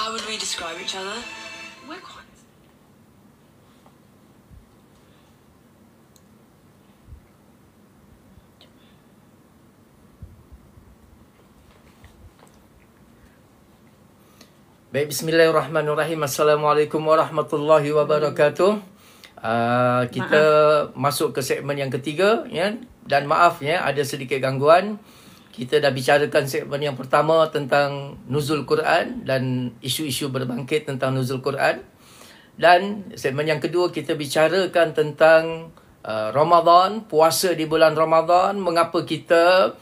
How would we describe each other? We're quite... Baik, bismillahirrahmanirrahim. Assalamualaikum warahmatullahi wabarakatuh. Kita masuk ke segmen yang ketiga, ya. Dan maaf ya, ada sedikit gangguan. Kita dah bicarakan segmen yang pertama tentang nuzul Quran dan isu-isu berbangkit tentang nuzul Quran. Dan segmen yang kedua kita bicarakan tentang Ramadan, puasa di bulan Ramadan, mengapa kita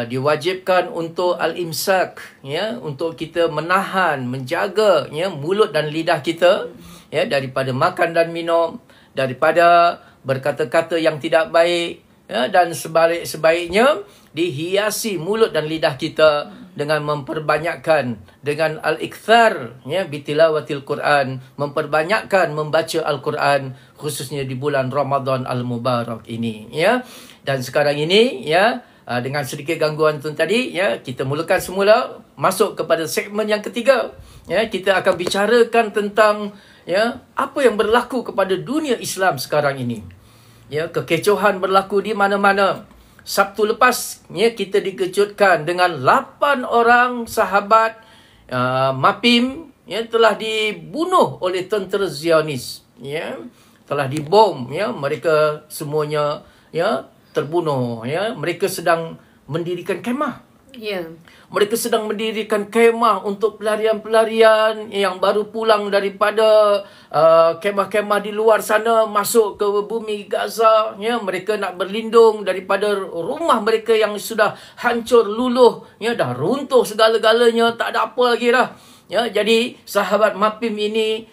diwajibkan untuk al-imsak, ya, untuk kita menahan, menjaga, ya, mulut dan lidah kita, ya, daripada makan dan minum, daripada berkata-kata yang tidak baik, ya, dan sebaik-sebaiknya dihiasi mulut dan lidah kita dengan memperbanyakkan, dengan al-ikthar, ya, bitilawatil Quran, memperbanyakkan membaca Al-Quran, khususnya di bulan Ramadan al-Mubarak ini, ya. Dan sekarang ini, ya, dengan sedikit gangguan tu tadi, ya, kita mulakan semula masuk kepada segmen yang ketiga. Ya, kita akan bicarakan tentang, ya, apa yang berlaku kepada dunia Islam sekarang ini. Ya, kekecohan berlaku di mana-mana. Sabtu lepas, ya, kita dikejutkan dengan 8 orang sahabat MAPIM, ya, telah dibunuh oleh tentera Zionis, ya, telah dibom, ya, mereka semuanya, ya, terbunuh, ya. Mereka sedang mendirikan kemah. Ya. Mereka sedang mendirikan kemah untuk pelarian-pelarian yang baru pulang daripada kemah-kemah di luar sana, masuk ke bumi Gaza, ya. Mereka nak berlindung daripada rumah mereka yang sudah hancur luluh, ya, dah runtuh segala-galanya, tak ada apa lagi dah. Ya, jadi sahabat MAPIM ini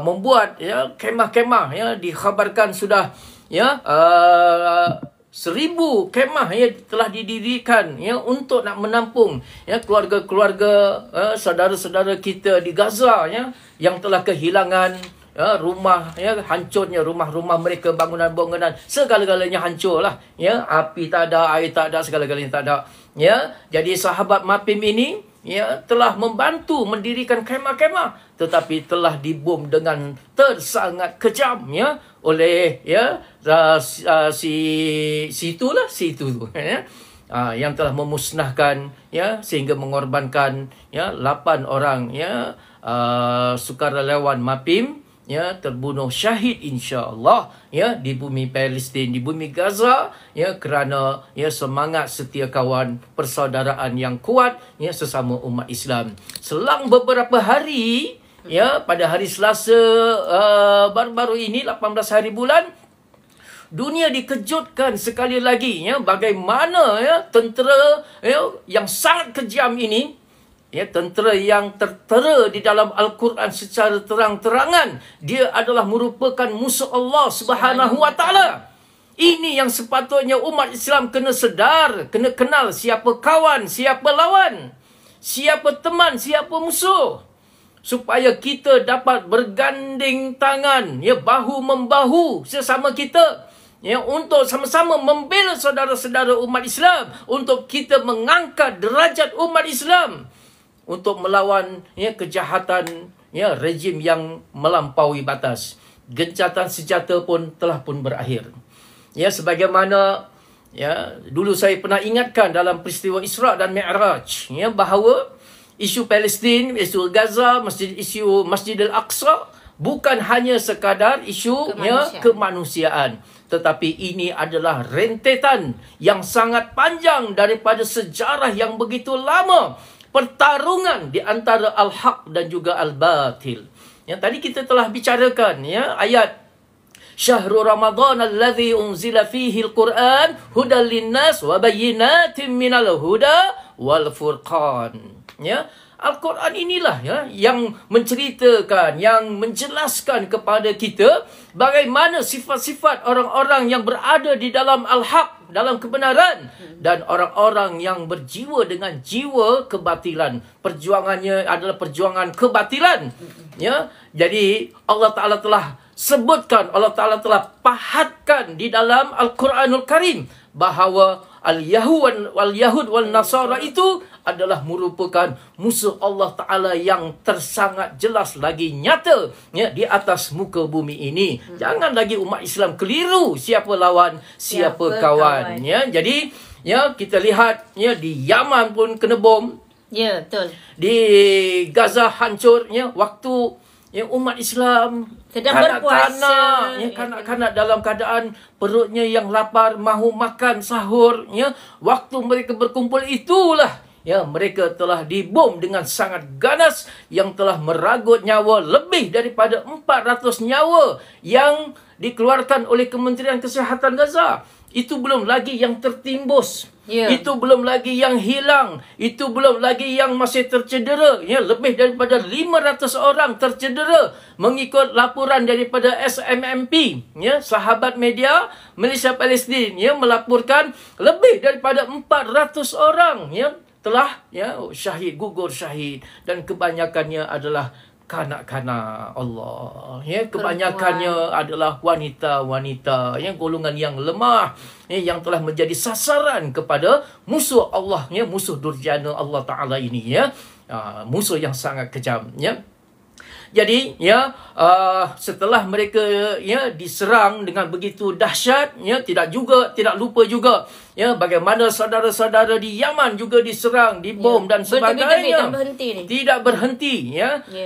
membuat, ya, kemah-kemah, ya, dikhabarkan sudah, ya, 1000 kemah, ya, telah didirikan, ya, untuk nak menampung, ya, keluarga-keluarga, saudara-saudara kita di Gaza, ya, yang telah kehilangan, ya, rumah, ya, hancurnya rumah-rumah mereka, bangunan-bangunan, segala-galanya hancur lah, ya, api tak ada, air tak ada, segala-galanya tak ada, ya. Jadi sahabat MAPIM ini, ya, telah membantu mendirikan kemah-kemah, tetapi telah dibom dengan tersangat kejam, ya, oleh, ya, si itu ya, yang telah memusnahkan, ya, sehingga mengorbankan, ya, 8 orang, ya, sukarelawan MAPIM, ya, terbunuh syahid insya-Allah, ya, di bumi Palestin, di bumi Gaza, ya, kerana, ya, semangat setia kawan, persaudaraan yang kuat, ya, sesama umat Islam. Selang beberapa hari, ya, pada hari Selasa baru-baru ini, 18 hari bulan, dunia dikejutkan sekali lagi, ya, bagaimana, ya, tentera, ya, yang sangat kejam ini, ya, tentera yang tertera di dalam Al-Quran secara terang-terangan, dia adalah merupakan musuh Allah Subhanahu wa taala. Ini yang sepatutnya umat Islam kena sedar, kena kenal siapa kawan, siapa lawan, siapa teman, siapa musuh, supaya kita dapat berganding tangan, ya, bahu-membahu sesama kita, ya, untuk sama-sama membela saudara-saudara umat Islam, untuk kita mengangkat derajat umat Islam, untuk melawan, ya, kejahatan, ya, rejim yang melampaui batas. Gencatan senjata pun telah pun berakhir. Ya, sebagaimana, ya, dulu saya pernah ingatkan dalam peristiwa Isra dan Mi'raj, ya, bahawa isu Palestin, isu Gaza, isu Masjid Al-Aqsa bukan hanya sekadar isu, ya, kemanusiaan, tetapi ini adalah rentetan yang sangat panjang daripada sejarah yang begitu lama, pertarungan di antara al-haq dan juga al-batil. Yang tadi kita telah bicarakan, ya, ayat Syahrul Ramadan alladhi unzila fihi al-Quran hudan linnas wa bayyinatin minal huda wal furqan. Ya, Al-Quran inilah, ya, yang menceritakan, yang menjelaskan kepada kita bagaimana sifat-sifat orang-orang yang berada di dalam al-haq, dalam kebenaran, dan orang-orang yang berjiwa dengan jiwa kebatilan. Perjuangannya adalah perjuangan kebatilan. Ya, jadi Allah Ta'ala telah sebutkan, Allah Ta'ala telah pahatkan di dalam Al-Quranul Karim bahawa Al-Yahud wal Nasara itu adalah merupakan musuh Allah Ta'ala yang tersangat jelas lagi nyata di atas muka bumi ini. Jangan lagi umat Islam keliru siapa lawan, siapa kawan. Jadi kita lihat di Yaman pun kena bom. Ya, betul. Di Gaza hancur waktu umat Islam sedang berpuasa, kanak-kanak dalam keadaan perutnya yang lapar, mahu makan sahur, waktu mereka berkumpul itulah mereka telah dibom dengan sangat ganas yang telah meragut nyawa lebih daripada 400 nyawa yang dikeluarkan oleh Kementerian Kesihatan Gaza. Itu belum lagi yang tertimbus. Itu belum lagi yang hilang. Itu belum lagi yang masih tercedera. Lebih daripada 500 orang tercedera mengikut laporan daripada SMMP. Sahabat media Malaysia Palestin melaporkan lebih daripada 400 orang telah syahid, gugur syahid, dan kebanyakannya adalah kanak-kanak Allah. Kebanyakannya adalah wanita-wanita golongan yang lemah yang telah menjadi sasaran kepada musuh Allah, musuh durjana Allah Ta'ala ini, musuh yang sangat kejam. Jadi setelah mereka diserang dengan begitu dahsyat, tidak lupa juga bagaimana saudara-saudara di Yaman juga diserang, dibom dan sebagainya. Tidak berhenti.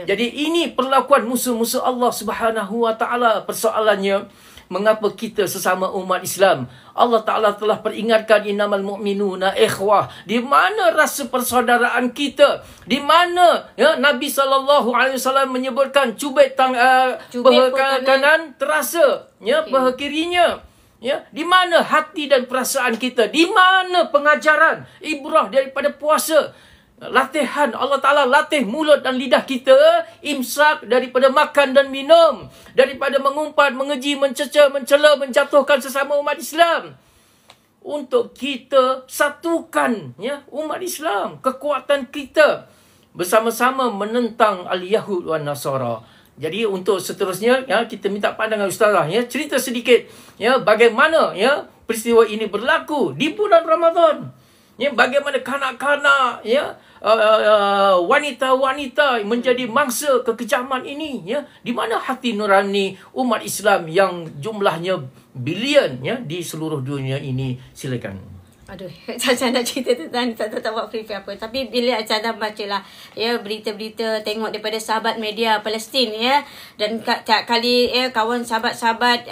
Jadi ini perlakuan musuh-musuh Allah Subhanahu Wa Taala. Persoalannya, mengapa kita sesama umat Islam, Allah Ta'ala telah peringatkan innamal mu'minuna ikhwah. Di mana rasa persaudaraan kita? Di mana Nabi SAW menyebutkan cubit paha kanan terasa paha kirinya. Di mana hati dan perasaan kita? Di mana pengajaran ibrah daripada puasa? Latihan Allah Ta'ala latih mulut dan lidah kita, imsak daripada makan dan minum, daripada mengumpat, mengeji, mencerca, mencela, menjatuhkan sesama umat Islam, untuk kita satukan umat Islam, kekuatan kita bersama-sama menentang Al-Yahud wan Nasara. Jadi untuk seterusnya kita minta pandangan Ustazah cerita sedikit bagaimana peristiwa ini berlaku di bulan Ramadan. Bagaimana kanak-kanak wanita-wanita menjadi mangsa kekejaman ini, di mana hati nurani umat Islam yang jumlahnya bilion di seluruh dunia ini. Silakan. Aduh, Caca nak cerita tentang tak buat preview apa. Tapi bila Caca bacalah berita-berita, tengok daripada sahabat media Palestin dan kali kawan sahabat-sahabat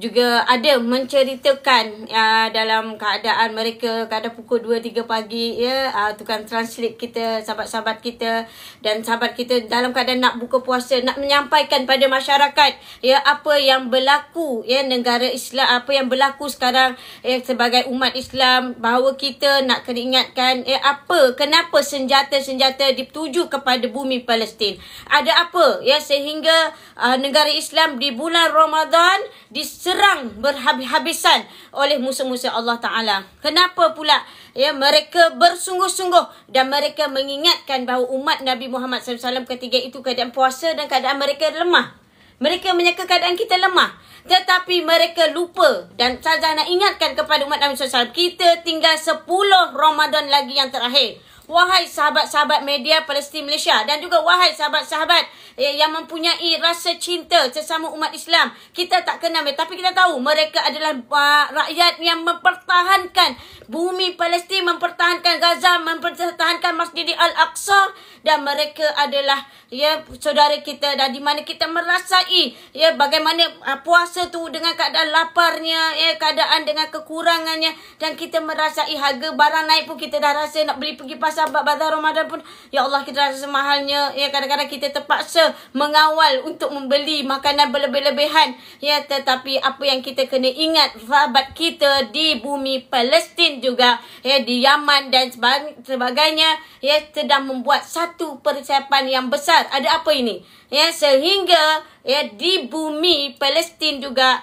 juga ada menceritakan dalam keadaan mereka kadang pukul 2-3 pagi tukang translate kita, sahabat-sahabat kita, dan sahabat kita dalam keadaan nak buka puasa, nak menyampaikan pada masyarakat apa yang berlaku negara Islam, apa yang berlaku sekarang sebagai umat Islam, bahawa kita nak kena ingatkan kenapa senjata-senjata dituju kepada bumi Palestin. Ada apa sehingga negara Islam di bulan Ramadan diserang berhabis-habisan oleh musuh-musuh Allah Ta'ala. Kenapa pula mereka bersungguh-sungguh dan mereka mengingatkan bahawa umat Nabi Muhammad SAW ketika itu keadaan puasa dan keadaan mereka lemah. Mereka menyangka keadaan kita lemah, tetapi mereka lupa. Dan saya nak ingatkan kepada umat Nabi SAW, kita tinggal 10 Ramadan lagi yang terakhir. Wahai sahabat-sahabat media Palestin Malaysia, dan juga wahai sahabat-sahabat yang mempunyai rasa cinta sesama umat Islam, kita tak kenal mereka, tapi kita tahu mereka adalah rakyat yang mempertahankan bumi Palestin, mempertahankan Gaza, mempertahankan Masjid Al-Aqsa, dan mereka adalah saudara kita, dan di mana kita merasai bagaimana puasa tu dengan keadaan laparnya, keadaan dengan kekurangannya, dan kita merasai harga barang naik pun kita dah rasa nak beli pergi pasar bazar Ramadan pun, ya Allah, kita rasa mahalnya. Kadang-kadang kita terpaksa mengawal untuk membeli makanan berlebih-lebihan. Tetapi apa yang kita kena ingat, sahabat kita di bumi Palestin juga, di Yaman dan sebagainya, sedang membuat satu persiapan yang besar. Ada apa ini? Sehingga di bumi Palestin juga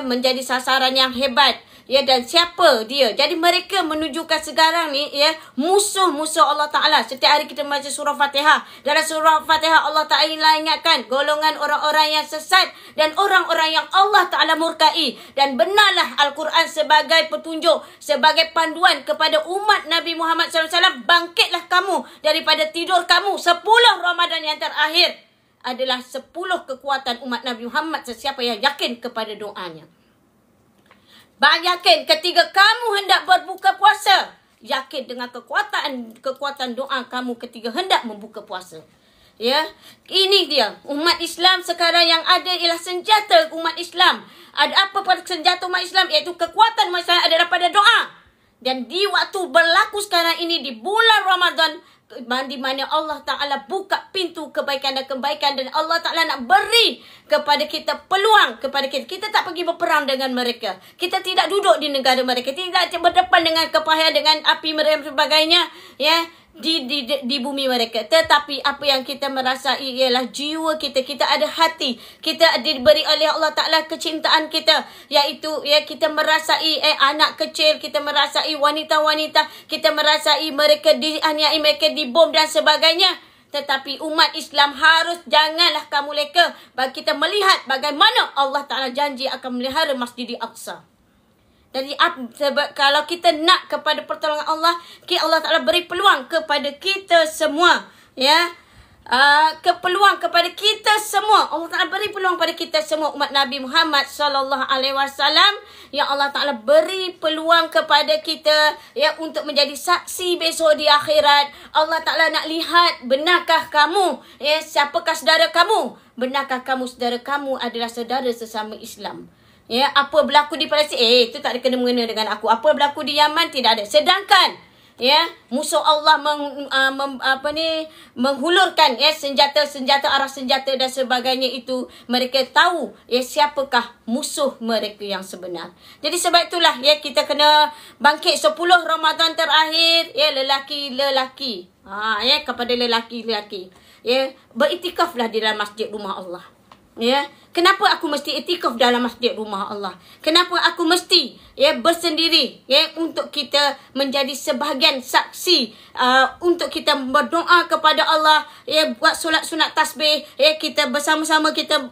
menjadi sasaran yang hebat. Dan siapa dia? Jadi mereka menunjukkan sekarang ni musuh-musuh Allah Ta'ala. Setiap hari kita baca surah Fatihah. Dalam surah Fatihah Allah Ta'ala ingatkan golongan orang-orang yang sesat dan orang-orang yang Allah Ta'ala murkai. Dan benarlah Al-Quran sebagai petunjuk, sebagai panduan kepada umat Nabi Muhammad SAW. Bangkitlah kamu daripada tidur kamu. 10 Ramadan yang terakhir adalah 10 kekuatan umat Nabi Muhammad. Sesiapa yang yakin kepada doanya. Yakin ketika kamu hendak berbuka puasa, yakin dengan kekuatan doa kamu ketika hendak membuka puasa. Ini dia umat Islam sekarang yang ada ialah senjata umat Islam. Ada apa pada senjata umat Islam? Iaitu kekuatan umat Islam adalah pada doa. Dan di waktu berlaku sekarang ini di bulan Ramadan, di mana Allah Ta'ala buka pintu kebaikan dan kebaikan, dan Allah Ta'ala nak beri kepada kita peluang kepada kita. Kita tak pergi berperang dengan mereka. Kita tidak duduk di negara mereka. Tidak berdepan dengan kepahian, dengan api mereka dan sebagainya. Di bumi mereka. Tetapi apa yang kita merasai ialah jiwa kita. Kita ada hati. Kita diberi oleh Allah Ta'ala kecintaan kita. Iaitu kita merasai anak kecil. Kita merasai wanita-wanita. Kita merasai mereka dianiaya, mereka dibom dan sebagainya. Tetapi umat Islam janganlah kamu leka. Bagi kita melihat bagaimana Allah Ta'ala janji akan melihara Masjidil Aqsa. Jadi sebab kalau kita nak kepada pertolongan Allah, Allah Ta'ala beri peluang kepada kita semua. Peluang kepada kita semua. Allah Ta'ala beri peluang kepada kita semua umat Nabi Muhammad SAW. Yang Allah Ta'ala beri peluang kepada kita untuk menjadi saksi besok di akhirat. Allah Ta'ala nak lihat, benarkah kamu? Siapakah saudara kamu? Benarkah kamu saudara kamu adalah saudara sesama Islam? Apa berlaku di Palestin? Itu tak ada kena-mengena dengan aku. Apa berlaku di Yaman? Tidak ada. Sedangkan musuh Allah menghulurkan senjata, arah senjata dan sebagainya itu. Mereka tahu siapakah musuh mereka yang sebenar. Jadi sebab itulah kita kena bangkit 10 Ramadan terakhir. Lelaki-lelaki. Kepada lelaki-lelaki. Beriktikaflah di dalam masjid rumah Allah. Kenapa aku mesti iktikaf dalam masjid rumah Allah? Kenapa aku mesti bersendiri untuk kita menjadi sebahagian saksi, untuk kita berdoa kepada Allah, buat solat sunat tasbih, kita bersama-sama kita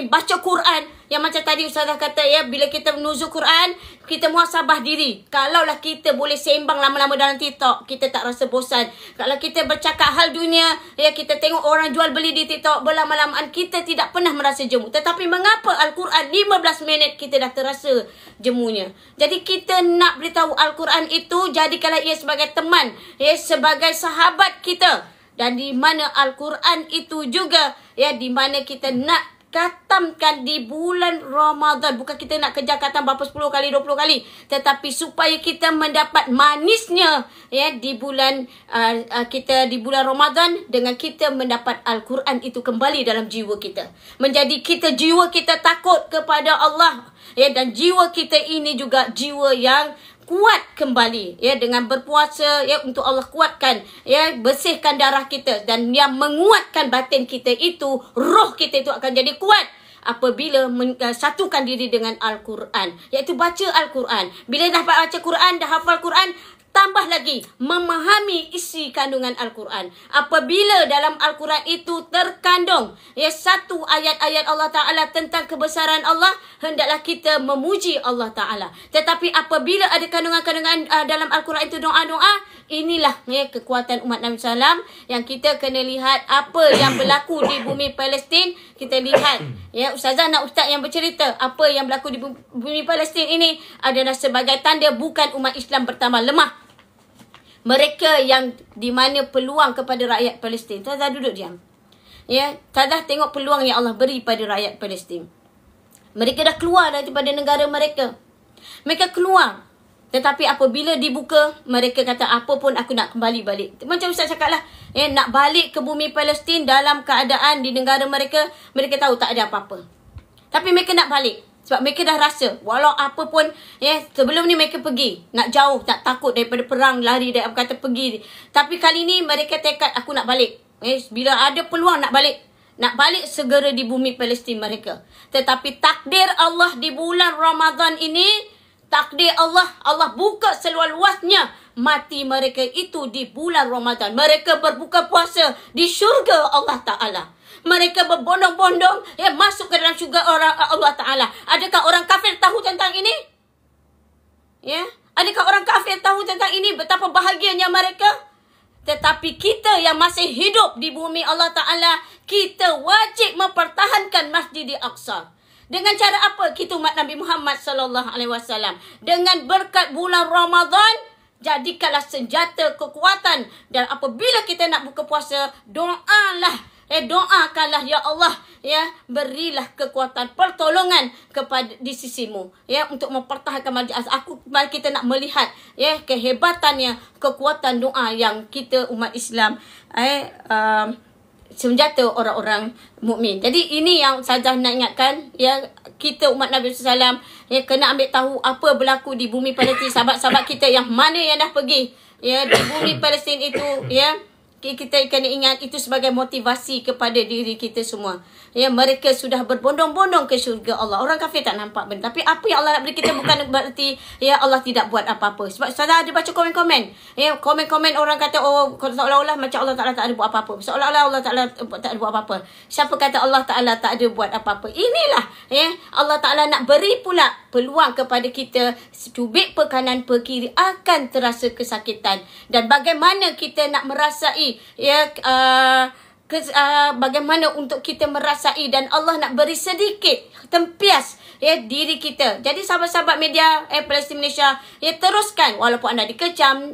baca Quran. Yang macam tadi Ustazah kata bila kita menuzul Quran, kita muhasabah diri. Kalaulah kita boleh sembang lama-lama dalam TikTok, kita tak rasa bosan. Kalau kita bercakap hal dunia, kita tengok orang jual beli di TikTok, berlama-lamaan kita tidak pernah merasa jemu. Tetapi mengapa Al-Quran 15 minit kita dah terasa jemunya? Jadi kita nak beritahu Al-Quran itu, jadikanlah ia sebagai teman, sebagai sahabat kita. Dan di mana Al-Quran itu juga di mana kita nak khatamkan di bulan Ramadan. Bukan kita nak kejar khatam berapa 10 kali, 20 kali. Tetapi supaya kita mendapat manisnya di bulan kita di bulan Ramadan, dengan kita mendapat Al-Quran itu kembali dalam jiwa kita. Menjadi jiwa kita takut kepada Allah. Dan jiwa kita ini juga jiwa yang kuat kembali dengan berpuasa untuk Allah kuatkan, bersihkan darah kita, dan yang menguatkan batin kita itu, roh kita itu akan jadi kuat apabila satukan diri dengan Al-Quran, iaitu baca Al-Quran. Bila dah baca Quran, dah hafal Quran, tambah lagi memahami isi kandungan Al-Quran. Apabila dalam Al-Quran itu terkandung satu ayat-ayat Allah Ta'ala tentang kebesaran Allah, hendaklah kita memuji Allah Ta'ala. Tetapi apabila ada kandungan-kandungan dalam Al-Quran itu doa-doa, inilah kekuatan umat Nabi SAW yang kita kena lihat apa yang berlaku di bumi Palestin. Kita lihat Ustazah nak Ustaz yang bercerita apa yang berlaku di bumi Palestin ini adalah sebagai tanda bukan umat Islam bertambah lemah. Mereka yang di mana peluang kepada rakyat Palestin. Ustazah duduk diam. Ustazah tengok peluang yang Allah beri pada rakyat Palestin. Mereka dah keluar daripada negara mereka. Mereka keluar. Tetapi apabila dibuka, mereka kata apa pun aku nak kembali balik. Macam Ustaz cakap lah. Nak balik ke bumi Palestin dalam keadaan di negara mereka, mereka tahu tak ada apa-apa. Tapi mereka nak balik. Sebab mereka dah rasa walau apa pun sebelum ni mereka pergi nak jauh, tak takut daripada perang, lari dari apa kata pergi. Tapi kali ni mereka tekad aku nak balik. Bila ada peluang nak balik. nak balik segera di bumi Palestin mereka. Tetapi takdir Allah di bulan Ramadan ini, takdir Allah buka seluas-luasnya mati mereka itu di bulan Ramadan. Mereka berbuka puasa di syurga Allah Ta'ala. Mereka berbondong-bondong masuk ke dalam syurga Allah Ta'ala. Adakah orang kafir tahu tentang ini? Adakah orang kafir tahu tentang ini? Betapa bahagianya mereka? Tetapi kita yang masih hidup di bumi Allah Ta'ala, kita wajib mempertahankan Masjid Al-Aqsa. Dengan cara apa kita umat Nabi Muhammad SAW? Dengan berkat bulan Ramadan, jadikanlah senjata kekuatan. Dan apabila kita nak buka puasa, doakanlah ya Allah, berilah kekuatan pertolongan kepada di sisimu untuk mempertahankan Masjid Al-Aqsa. Mari kita nak melihat kehebatannya, kekuatan doa yang kita umat Islam senjata orang-orang mukmin. Jadi ini yang saja nak ingatkan, kita umat Nabi SAW kena ambil tahu apa berlaku di bumi Palestin. Sahabat-sahabat kita yang mana yang dah pergi di bumi Palestin itu, kita kena ingat itu sebagai motivasi kepada diri kita semua. Mereka sudah berbondong-bondong ke syurga Allah. Orang kafir tak nampak benda. Tapi apa yang Allah nak beri kita bukan berarti Allah tidak buat apa-apa. Sebab saya ada baca komen-komen. Komen-komen orang kata, seolah-olah macam Allah Ta'ala tak ada buat apa-apa. Seolah-olah Allah Ta'ala tak ada buat apa-apa. Siapa kata Allah Ta'ala tak ada buat apa-apa? Inilah Allah Ta'ala nak beri pula peluang kepada kita. Cubit pe kanan pe kiri akan terasa kesakitan. Dan bagaimana kita nak merasai bagaimana untuk kita merasai, dan Allah nak beri sedikit tempias diri kita. Jadi sahabat-sahabat media Palestin Malaysia, teruskan walaupun anda dikecam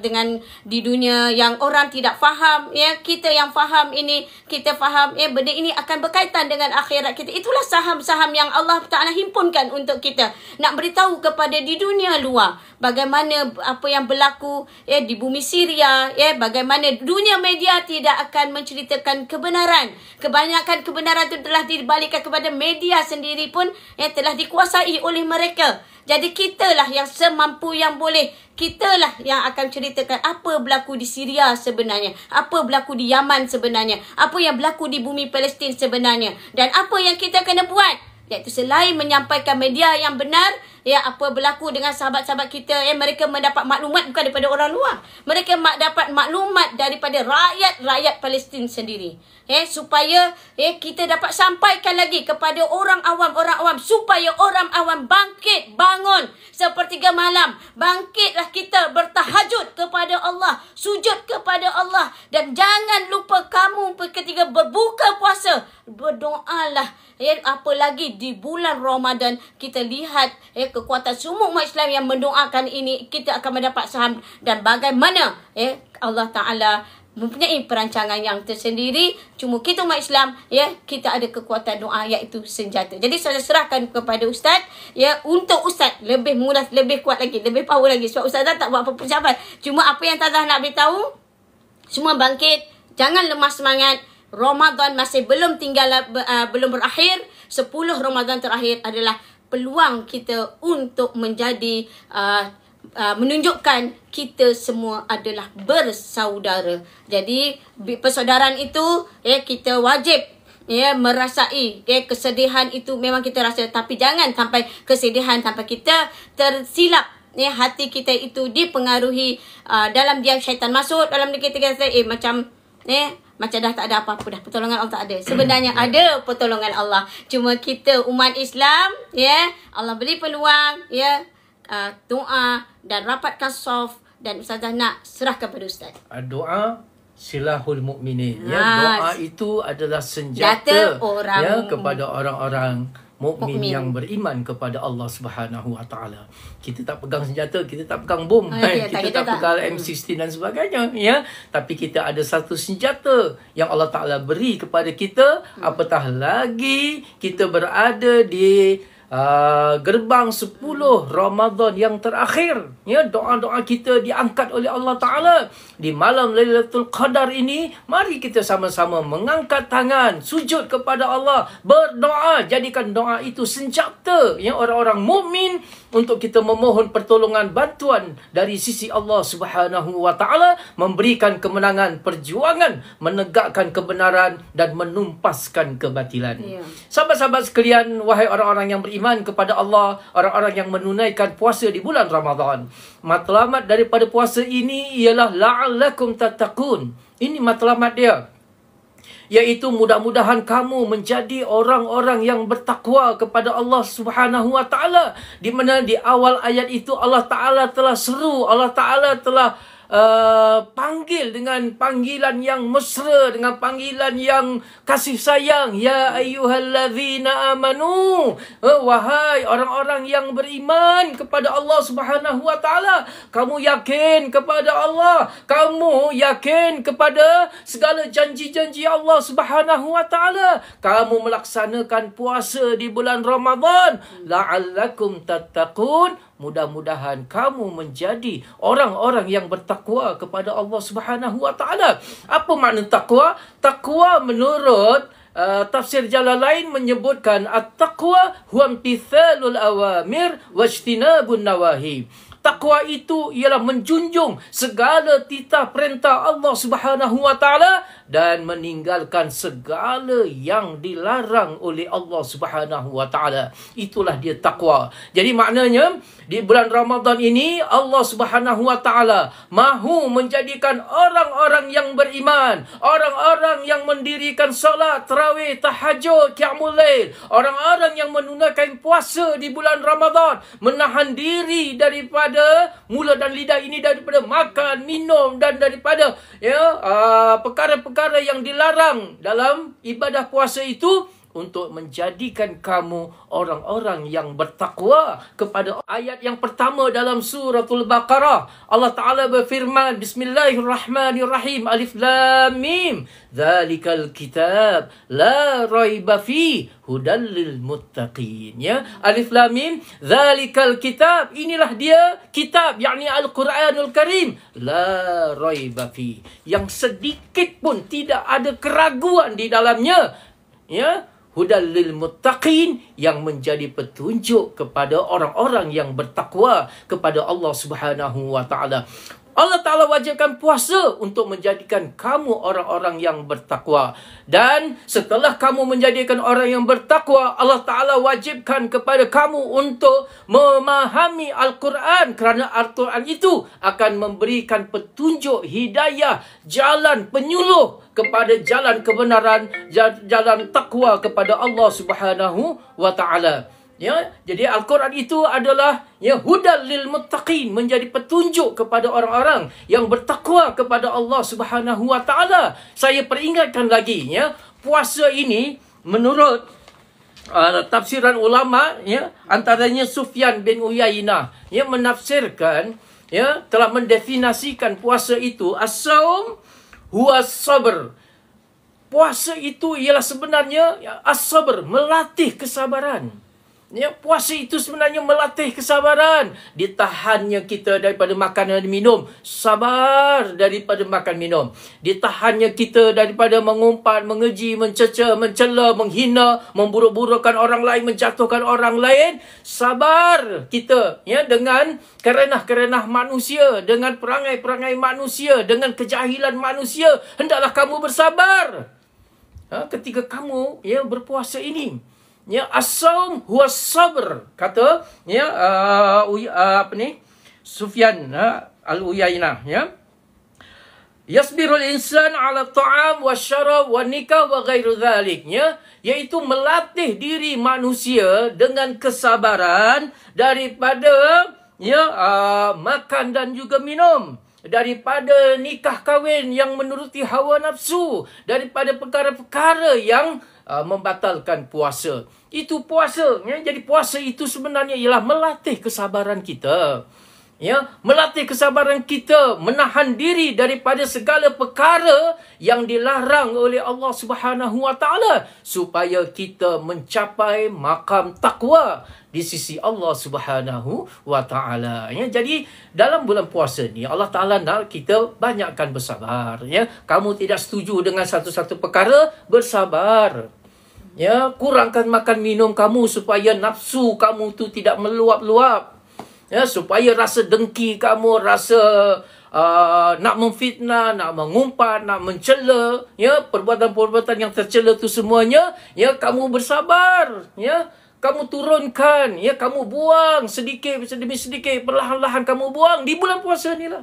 dengan di dunia yang orang tidak faham, kita yang faham ini, kita faham benda ini akan berkaitan dengan akhirat kita. Itulah saham-saham yang Allah Ta'ala himpunkan untuk kita nak beritahu kepada di dunia luar bagaimana apa yang berlaku di bumi Syria, bagaimana dunia media tidak akan menceritakan kebenaran. Kebanyakan kebenaran itu telah dibalikkan kepada media sendiri pun telah dikuasai oleh mereka. Jadi kitalah yang semampu yang boleh, kitalah yang akan ceritakan apa berlaku di Syria sebenarnya, apa berlaku di Yaman sebenarnya, apa yang berlaku di bumi Palestin sebenarnya, dan apa yang kita kena buat. Iaitu selain menyampaikan media yang benar, apa berlaku dengan sahabat-sahabat kita, mereka mendapat maklumat bukan daripada orang luar. Mereka dapat maklumat daripada rakyat Palestin sendiri. Supaya kita dapat sampaikan lagi kepada orang awam, supaya orang awam bangkit, bangun sepertiga malam. Bangkitlah kita bertahajud kepada Allah, sujud kepada Allah, dan jangan lupa kamu ketika berbuka puasa, berdoalah. Apalagi di bulan Ramadan, kita lihat kekuatan semua umat Islam yang mendoakan ini, kita akan mendapat saham. Dan bagaimana Allah Ta'ala mempunyai perancangan yang tersendiri. Cuma kita umat Islam, kita ada kekuatan doa, iaitu senjata. Jadi saya serahkan kepada Ustaz, untuk Ustaz lebih mudah, lebih kuat lagi, lebih power lagi. Sebab Ustaz tak buat apa persiapan. Cuma apa yang Tazah nak beritahu, semua bangkit, jangan lemah semangat. Ramadan masih belum belum berakhir. 10 Ramadan terakhir adalah peluang kita untuk menjadi menunjukkan kita semua adalah bersaudara. Jadi persaudaraan itu kita wajib merasai. Kesedihan itu memang kita rasa, tapi jangan sampai kesedihan sampai kita tersilap. Hati kita itu dipengaruhi dalam diam syaitan masuk dalam diri kita, macam dah tak ada apa-apa dah, pertolongan Allah tak ada. Sebenarnya ada pertolongan Allah. Cuma kita umat Islam, Allah beri peluang, doa dan rapatkan saf. Dan Ustazah nak serahkan kepada Ustaz. Doa silahul mukminin. Doa itu adalah senjata kepada orang-orang mukmin yang beriman kepada Allah Subhanahu Wa Taala. Kita tak pegang senjata, kita tak pegang bom, kita tak pegang M16 dan sebagainya, tapi kita ada satu senjata yang Allah Taala beri kepada kita. Apatah lagi kita berada di gerbang 10 Ramadan yang terakhir, ya, doa-doa kita diangkat oleh Allah Ta'ala di malam Lailatul Qadar ini. Mari kita sama-sama mengangkat tangan, sujud kepada Allah, berdoa, jadikan doa itu senjata, ya, orang-orang mukmin untuk kita memohon pertolongan, bantuan dari sisi Allah Subhanahu wa Ta'ala, memberikan kemenangan, perjuangan menegakkan kebenaran dan menumpaskan kebatilan. Sahabat-sahabat sekalian, wahai orang-orang yang beriman kepada Allah, orang-orang yang menunaikan puasa di bulan Ramadan, matlamat daripada puasa ini ialah la'allakum tattaqun. Ini matlamat dia, iaitu mudah-mudahan kamu menjadi orang-orang yang bertakwa kepada Allah Subhanahu wa Ta'ala. Di mana di awal ayat itu Allah Ta'ala telah seru, Allah Ta'ala telah panggil dengan panggilan yang mesra, dengan panggilan yang kasih sayang. Ya ayyuhallazina amanu, wahai orang-orang yang beriman kepada Allah Subhanahu wa Ta'ala, kamu yakin kepada Allah, kamu yakin kepada segala janji-janji Allah Subhanahu wa Ta'ala, kamu melaksanakan puasa di bulan Ramadan, la'allakum tattaqun, mudah-mudahan kamu menjadi orang-orang yang bertakwa kepada Allah Subhanahu wa Ta'ala. Apa makna takwa? Takwa menurut tafsir Jalalain menyebutkan at-taqwa huwa imtithalul awamir wajtinabun nawahi. Takwa itu ialah menjunjung segala titah perintah Allah Subhanahu wa Ta'ala dan meninggalkan segala yang dilarang oleh Allah Subhanahu wa Ta'ala. Itulah dia takwa. Jadi maknanya di bulan Ramadan ini Allah Subhanahu wa Ta'ala mahu menjadikan orang-orang yang beriman, orang-orang yang mendirikan solat tarawih, tahajud, qiyamul lail, orang-orang yang menunaikan puasa di bulan Ramadan, menahan diri daripada mulut dan lidah ini daripada makan, minum dan daripada perkara-perkara yang dilarang dalam ibadah puasa itu, untuk menjadikan kamu orang-orang yang bertakwa kepada. Ayat yang pertama dalam suratul Baqarah, Allah Ta'ala berfirman, Bismillahirrahmanirrahim, Alif Lam Mim, Dzalikal kitab la raiba fi hudal lil muttaqin. Ya, Alif Lam Mim, Dzalikal kitab, inilah dia kitab, yakni Al-Quranul Karim, la raiba fi, yang sedikit pun tidak ada keraguan di dalamnya, ya, hudal lil muttaqin, yang menjadi petunjuk kepada orang-orang yang bertakwa kepada Allah Subhanahu wa Ta'ala. Allah Ta'ala wajibkan puasa untuk menjadikan kamu orang-orang yang bertakwa. Dan setelah kamu menjadikan orang yang bertakwa, Allah Ta'ala wajibkan kepada kamu untuk memahami Al-Quran, kerana Al-Quran itu akan memberikan petunjuk, hidayah, jalan penyuluh kepada jalan kebenaran, jalan takwa kepada Allah Subhanahu wa Ta'ala. Ya, jadi Al-Quran itu adalah, ya, hudal lil muttaqin, menjadi petunjuk kepada orang-orang yang bertakwa kepada Allah Subhanahu wa Ta'ala. Saya peringatkan lagi, ya, puasa ini menurut tafsiran ulama, ya, antaranya Sufyan bin Uyainah, ya, menafsirkan, ya, telah mendefinisikan puasa itu as-saum huwa sabr. Puasa itu ialah sebenarnya as-sabr, melatih kesabaran. Ya, puasa itu sebenarnya melatih kesabaran. Ditahannya kita daripada makan dan minum, sabar daripada makan minum. Ditahannya kita daripada mengumpat, mengeji, mencerca, mencela, menghina, memburuk-burukkan orang lain, menjatuhkan orang lain. Sabar kita, ya, dengan kerenah-kerenah manusia, dengan perangai-perangai manusia, dengan kejahilan manusia. Hendaklah kamu bersabar ketika kamu, ya, berpuasa ini. Ya, as-saum huwa sabr, kata, ya, Sufyan al-Uyainah, ya. Yasbirul insan ala ta'am wa syarab wa nikah wa ghairu dhalik, ya, iaitu melatih diri manusia dengan kesabaran daripada, ya, makan dan juga minum, daripada nikah kahwin yang menuruti hawa nafsu, daripada perkara-perkara yang membatalkan puasa. Itu puasa, ya. Jadi puasa itu sebenarnya ialah melatih kesabaran kita. Ya, melatih kesabaran kita, menahan diri daripada segala perkara yang dilarang oleh Allah Subhanahu Wa Taala supaya kita mencapai makam takwa di sisi Allah Subhanahu Wa Taala. Ya, jadi dalam bulan puasa ni Allah Taala nak kita banyakkan bersabar. Ya, kamu tidak setuju dengan satu-satu perkara, bersabar. Ya, kurangkan makan minum kamu supaya nafsu kamu tu tidak meluap-luap. Ya, supaya rasa dengki kamu, rasa nak memfitnah, nak mengumpat, nak mencela, ya, perbuatan-perbuatan yang tercela tu semuanya, ya, kamu bersabar, ya, kamu turunkan, ya, kamu buang sedikit demi sedikit, perlahan-lahan kamu buang di bulan puasa inilah.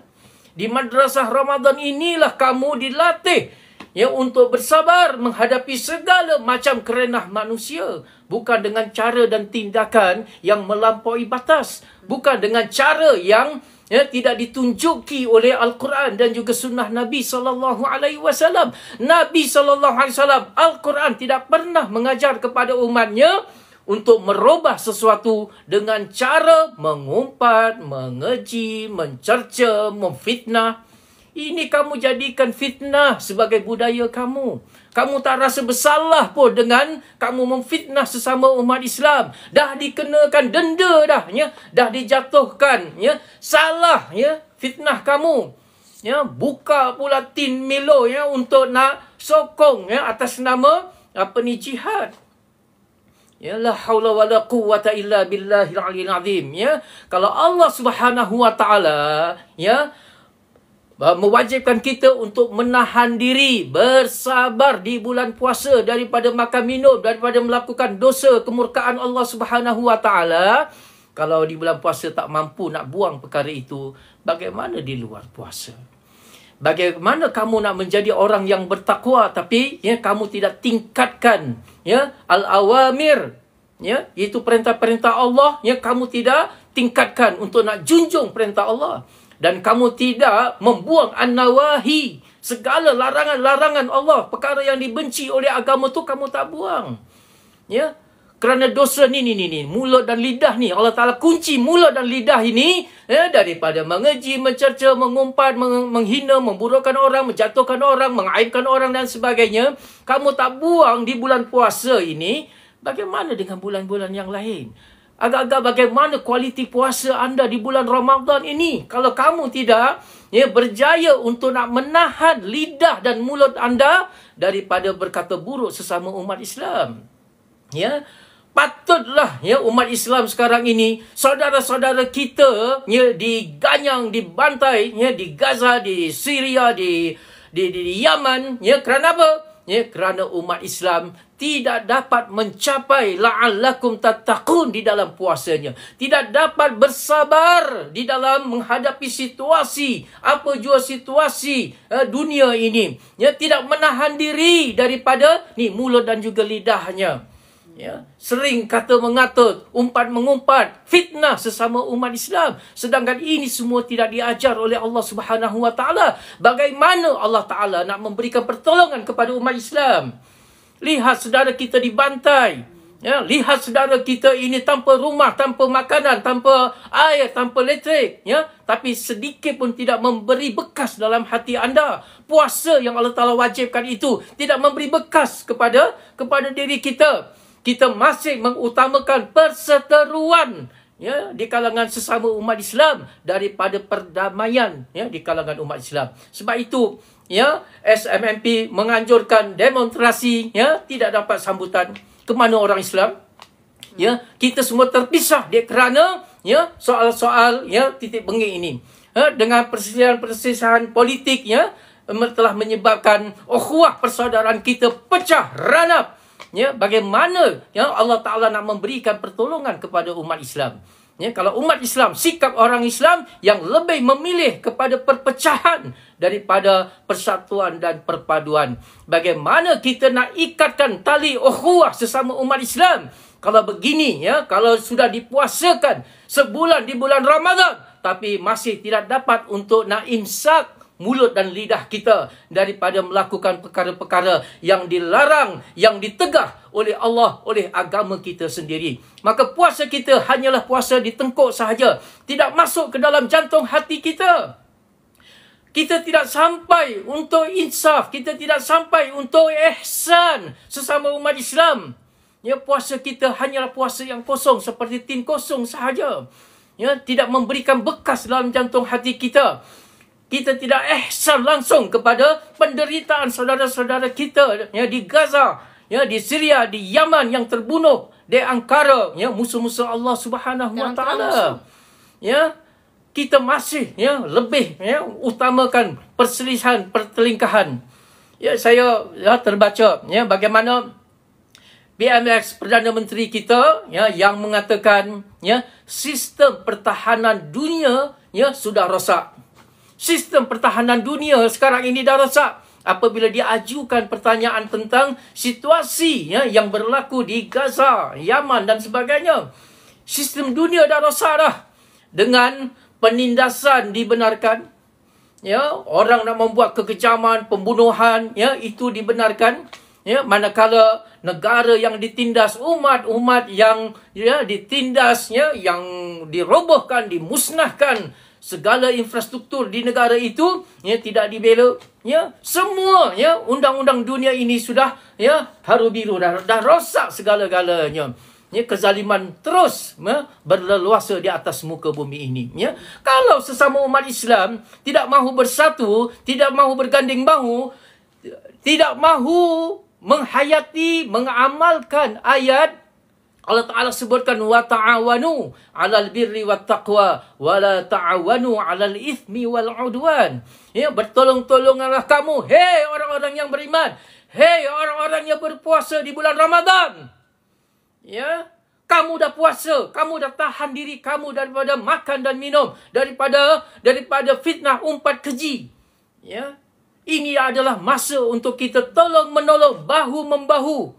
Di madrasah Ramadan inilah kamu dilatih, ya, untuk bersabar menghadapi segala macam kerenah manusia. Bukan dengan cara dan tindakan yang melampaui batas. Bukan dengan cara yang, ya, tidak ditunjuki oleh Al-Quran dan juga sunnah Nabi SAW. Nabi SAW, Al-Quran tidak pernah mengajar kepada umatnya untuk merubah sesuatu dengan cara mengumpat, mengeji, mencerca, memfitnah. Ini kamu jadikan fitnah sebagai budaya kamu. Kamu tak rasa bersalah pun dengan kamu memfitnah sesama umat Islam. Dah dikenakan denda dah, ya. Dah dijatuhkan, ya. Salah, ya, fitnah kamu. Ya, buka pula tin Milo, ya, untuk nak sokong, ya, atas nama apa ni, jihad. Ya, la haula wala quwwata illa billahil aliyil azim, ya. Kalau Allah Subhanahu Wa Taala, ya, mewajibkan kita untuk menahan diri, bersabar di bulan puasa daripada makan minum, daripada melakukan dosa kemurkaan Allah Subhanahu Wa Taala. Kalau di bulan puasa tak mampu nak buang perkara itu, bagaimana di luar puasa? Bagaimana kamu nak menjadi orang yang bertakwa tapi, ya, kamu tidak tingkatkan, ya, al-awamir, ya, itu perintah-perintah Allah, ya, kamu tidak tingkatkan untuk nak junjung perintah Allah. Dan kamu tidak membuang an-nawahi, segala larangan-larangan Allah, perkara yang dibenci oleh agama tu kamu tak buang. Ya, kerana dosa ni, mulut dan lidah ni, Allah Ta'ala kunci mulut dan lidah ini, ya, daripada mengeji, mencerca, mengumpat, menghina, memburukkan orang, menjatuhkan orang, mengaibkan orang dan sebagainya. Kamu tak buang di bulan puasa ini, bagaimana dengan bulan-bulan yang lain? Agak-agak bagaimana kualiti puasa anda di bulan Ramadan ini? Kalau kamu tidak, ya, berjaya untuk nak menahan lidah dan mulut anda daripada berkata buruk sesama umat Islam. Ya, patutlah, ya, umat Islam sekarang ini, saudara-saudara kita, ya, diganyang, dibantai, ya, di Gaza, di Syria, di Yaman, ya, kerana apa? Ya, kerana umat Islam tidak dapat mencapai la'allakum tattaqun di dalam puasanya. Tidak dapat bersabar di dalam menghadapi situasi, apa jua situasi dunia ini. Ya, tidak menahan diri daripada ni mulut dan juga lidahnya. Ya, sering kata mengata, umpat mengumpat, fitnah sesama umat Islam. Sedangkan ini semua tidak diajar oleh Allah Subhanahu Wa Taala. Bagaimana Allah Taala nak memberikan pertolongan kepada umat Islam? Lihat saudara kita dibantai. Ya, lihat saudara kita ini tanpa rumah, tanpa makanan, tanpa air, tanpa elektrik. Ya, tapi sedikit pun tidak memberi bekas dalam hati anda. Puasa yang Allah Ta'ala wajibkan itu tidak memberi bekas kepada diri kita. Kita masih mengutamakan perseteruan, ya, di kalangan sesama umat Islam daripada perdamaian, ya, di kalangan umat Islam. Sebab itu, ya, SMMP menganjurkan demonstrasi, ya, tidak dapat sambutan. Ke mana orang Islam? Ya, kita semua terpisah kerana, ya, soal-soal, ya, titik bengik ini. Ya, dengan perselisihan politik, ya, telah menyebabkan ukhuwah persaudaraan kita pecah ranap. Ya, bagaimana, ya, Allah Ta'ala nak memberikan pertolongan kepada umat Islam? Ya, kalau umat Islam, sikap orang Islam yang lebih memilih kepada perpecahan daripada persatuan dan perpaduan. Bagaimana kita nak ikatkan tali ukhuwah sesama umat Islam? Kalau begini, ya, kalau sudah dipuasakan sebulan di bulan Ramadan, tapi masih tidak dapat untuk nak imsak mulut dan lidah kita daripada melakukan perkara-perkara yang dilarang, yang ditegah oleh Allah, oleh agama kita sendiri. Maka puasa kita hanyalah puasa di tengkuk sahaja, tidak masuk ke dalam jantung hati kita. Kita tidak sampai untuk insaf, kita tidak sampai untuk ihsan sesama umat Islam. Ya, puasa kita hanyalah puasa yang kosong, seperti tin kosong sahaja. Ya, tidak memberikan bekas dalam jantung hati kita. Kita tidak ihsan langsung kepada penderitaan saudara-saudara kita, ya, di Gaza, ya, di Syria, di Yaman yang terbunuh di antara, ya, musuh-musuh Allah Subhanahu Wa Taala. Ya, kita masih, ya, lebih, ya, utamakan perselisihan, pertelingkahan. Ya, saya, ya, terbaca, ya, bagaimana BMX Perdana Menteri kita, ya, yang mengatakan, ya, sistem pertahanan dunia, ya, sudah rosak. Sistem pertahanan dunia sekarang ini dah rosak apabila dia ajukan pertanyaan tentang situasi, ya, yang berlaku di Gaza, Yaman dan sebagainya. Sistem dunia dah rosak dah. Dengan penindasan dibenarkan, ya, orang nak membuat kekejaman, pembunuhan, ya, itu dibenarkan. Ya, manakala negara yang ditindas, umat-umat yang, ya, ditindas, ya, yang dirobohkan, dimusnahkan segala infrastruktur di negara itu, ya, tidak dibela. Ya, semua, ya, undang-undang dunia ini sudah, ya, haru biru, dah rosak segala-galanya. Ya, kezaliman terus, ya, berleluasa di atas muka bumi ini. Ya, kalau sesama umat Islam tidak mahu bersatu, tidak mahu berganding bahu, tidak mahu menghayati, mengamalkan ayat Allah Ta'ala sebutkan, wa ta'awanu 'alal birri wat taqwa wa la ta'awanu 'alal ithmi wal 'udwan. Ya, bertolong-tolonganlah kamu, hei orang-orang yang beriman, hei orang-orang yang berpuasa di bulan Ramadan. Ya, kamu dah puasa, kamu dah tahan diri kamu daripada makan dan minum, daripada fitnah, umpat keji. Ya, ini adalah masa untuk kita tolong-menolong, bahu-membahu.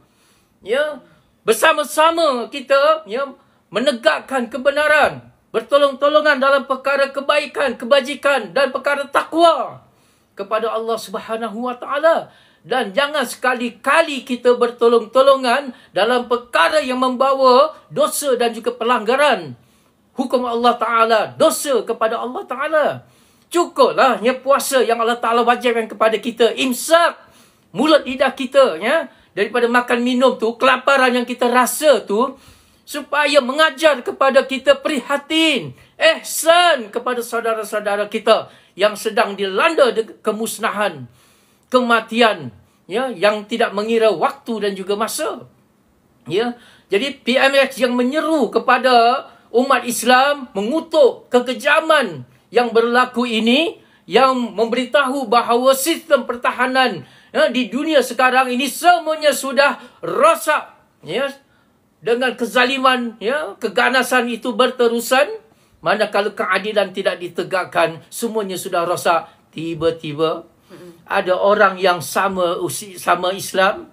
Ya, bersama-sama kita, ya, menegakkan kebenaran, bertolong-tolongan dalam perkara kebaikan, kebajikan dan perkara takwa kepada Allah Subhanahu Wa Taala. Dan jangan sekali-kali kita bertolong-tolongan dalam perkara yang membawa dosa dan juga pelanggaran hukum Allah Ta'ala, dosa kepada Allah Ta'ala. Cukuplah, ya, puasa yang Allah Ta'ala wajibkan kepada kita, imsak mulut lidah kita, ya, daripada makan minum tu, kelaparan yang kita rasa tu, supaya mengajar kepada kita prihatin, ihsan kepada saudara-saudara kita yang sedang dilanda kemusnahan, kematian, ya, yang tidak mengira waktu dan juga masa. Ya, jadi PMX yang menyeru kepada umat Islam mengutuk kekejaman yang berlaku ini, yang memberitahu bahawa sistem pertahanan, ya, di dunia sekarang ini semuanya sudah rosak, ya, dengan kezaliman, ya, keganasan itu berterusan. Manakala keadilan tidak ditegakkan, semuanya sudah rosak. Tiba-tiba ada orang yang sama Islam,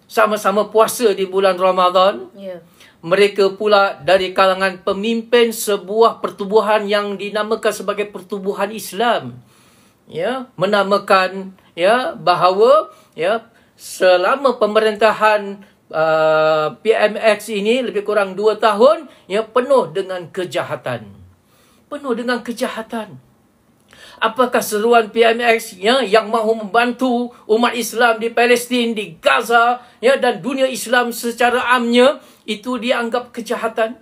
sama-sama puasa di bulan Ramadan. Yeah. Mereka pula dari kalangan pemimpin sebuah pertubuhan yang dinamakan sebagai Pertubuhan Islam. Ya, menamakan, ya, bahawa, ya, selama pemerintahan PMX ini lebih kurang 2 tahun, ya, penuh dengan kejahatan. Penuh dengan kejahatan. Apakah seruan PMX, ya, yang mahu membantu umat Islam di Palestin, di Gaza, ya, dan dunia Islam secara amnya, itu dianggap kejahatan?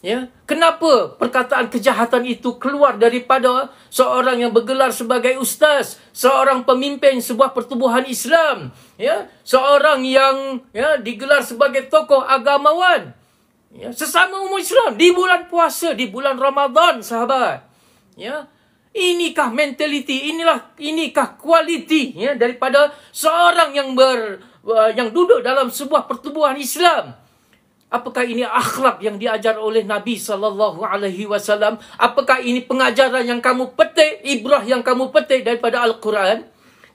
Ya, kenapa perkataan kejahatan itu keluar daripada seorang yang bergelar sebagai ustaz, seorang pemimpin sebuah pertubuhan Islam, ya, seorang yang, ya, digelar sebagai tokoh agamawan, ya, sesama umat Islam di bulan puasa, di bulan Ramadan, sahabat. Ya, inikah mentaliti, inikah kualiti, ya, daripada seorang yang duduk dalam sebuah pertubuhan Islam? Apakah ini akhlak yang diajar oleh Nabi SAW? Apakah ini pengajaran yang kamu petik, ibrah yang kamu petik daripada Al-Quran?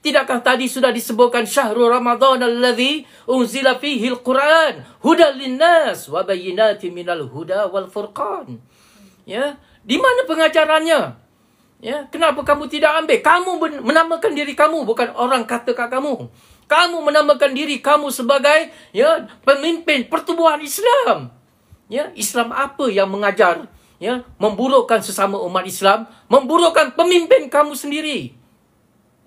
Tidakkah tadi sudah disebutkan syahrul Ramadan alladhi unzila fihi al-Quran hudan linnas wa bayyinatin minal huda wal furqan? Ya, di mana pengajarannya? Ya, kenapa kamu tidak ambil? Kamu menamakan diri kamu, bukan orang kata kat kamu. Kamu menamakan diri kamu sebagai pemimpin pertubuhan Islam. Ya, Islam apa yang mengajar memburukkan sesama umat Islam, memburukkan pemimpin kamu sendiri.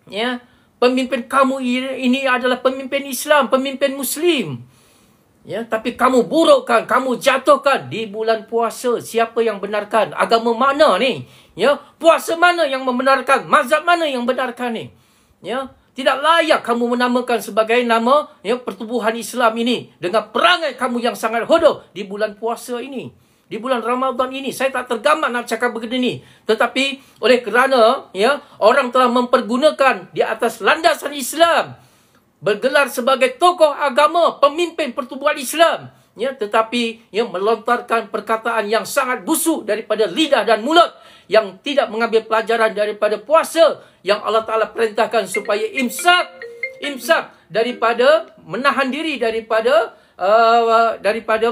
Ya, pemimpin kamu ini adalah pemimpin Islam, pemimpin Muslim. Ya, tapi kamu burukkan, kamu jatuhkan di bulan puasa. Siapa yang benarkan? Agama mana ni? Ya, puasa mana yang membenarkan? Mazhab mana yang benarkan ni? Ya, tidak layak kamu menamakan sebagai nama pertubuhan Islam ini dengan perangai kamu yang sangat hodoh di bulan puasa ini, di bulan Ramadan ini. Saya tak tergambar nak cakap begini ni, tetapi oleh kerana orang telah mempergunakan di atas landasan Islam, bergelar sebagai tokoh agama, pemimpin pertubuhan Islam, tetapi melontarkan perkataan yang sangat busuk daripada lidah dan mulut, yang tidak mengambil pelajaran daripada puasa yang Allah Ta'ala perintahkan supaya imsak daripada menahan diri daripada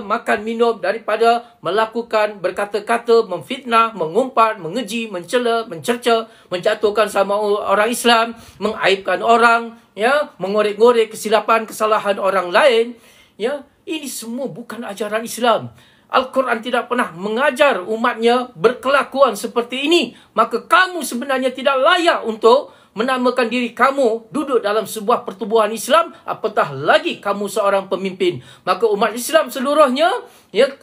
makan minum, daripada melakukan berkata-kata, memfitnah, mengumpat, mengeji, mencela, mencerca, menjatuhkan sama orang Islam, mengaibkan orang, mengorek-ngorek kesilapan, kesalahan orang lain. Ini semua bukan ajaran Islam. Al-Quran tidak pernah mengajar umatnya berkelakuan seperti ini. Maka kamu sebenarnya tidak layak untuk menamakan diri kamu duduk dalam sebuah pertubuhan Islam, apatah lagi kamu seorang pemimpin. Maka umat Islam seluruhnya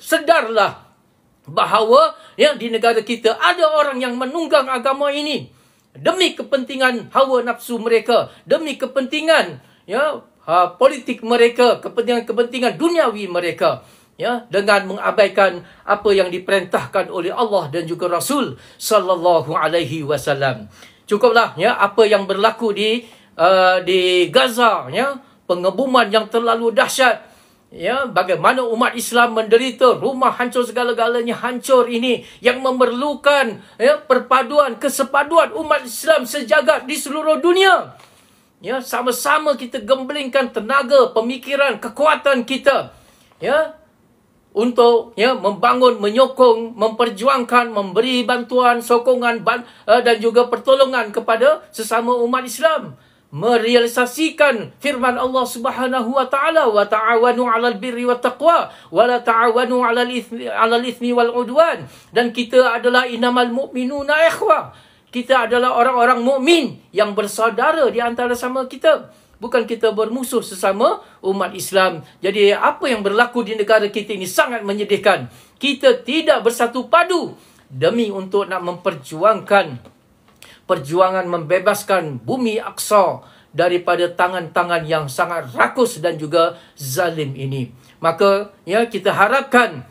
sedarlah bahawa di negara kita ada orang yang menunggang agama ini demi kepentingan hawa nafsu mereka, demi kepentingan politik mereka, kepentingan duniawi mereka, dengan mengabaikan apa yang diperintahkan oleh Allah dan juga Rasul sallallahu alaihi wasallam. Cukuplah apa yang berlaku di Gaza, pengebuman yang terlalu dahsyat, bagaimana umat Islam menderita, rumah hancur, segala-galanya hancur ini, yang memerlukan perpaduan, kesepaduan umat Islam sejagat di seluruh dunia. Sama-sama kita gemblingkan tenaga, pemikiran, kekuatan kita, untuk membangun, menyokong, memperjuangkan, memberi bantuan, sokongan dan juga pertolongan kepada sesama umat Islam, merealisasikan firman Allah Subhanahu wa taala, wa ta'awanu 'alal birri wat taqwa wa la ta'awanu 'alal itsmi wal 'udwan. Dan kita adalah innamal mu'minuna ikhwah. Kita adalah orang-orang mukmin yang bersaudara di antara sama kita. Bukan kita bermusuh sesama umat Islam. Jadi apa yang berlaku di negara kita ini sangat menyedihkan. Kita tidak bersatu padu demi untuk nak memperjuangkan perjuangan membebaskan bumi Aqsa daripada tangan-tangan yang sangat rakus dan juga zalim ini. Maka kita harapkan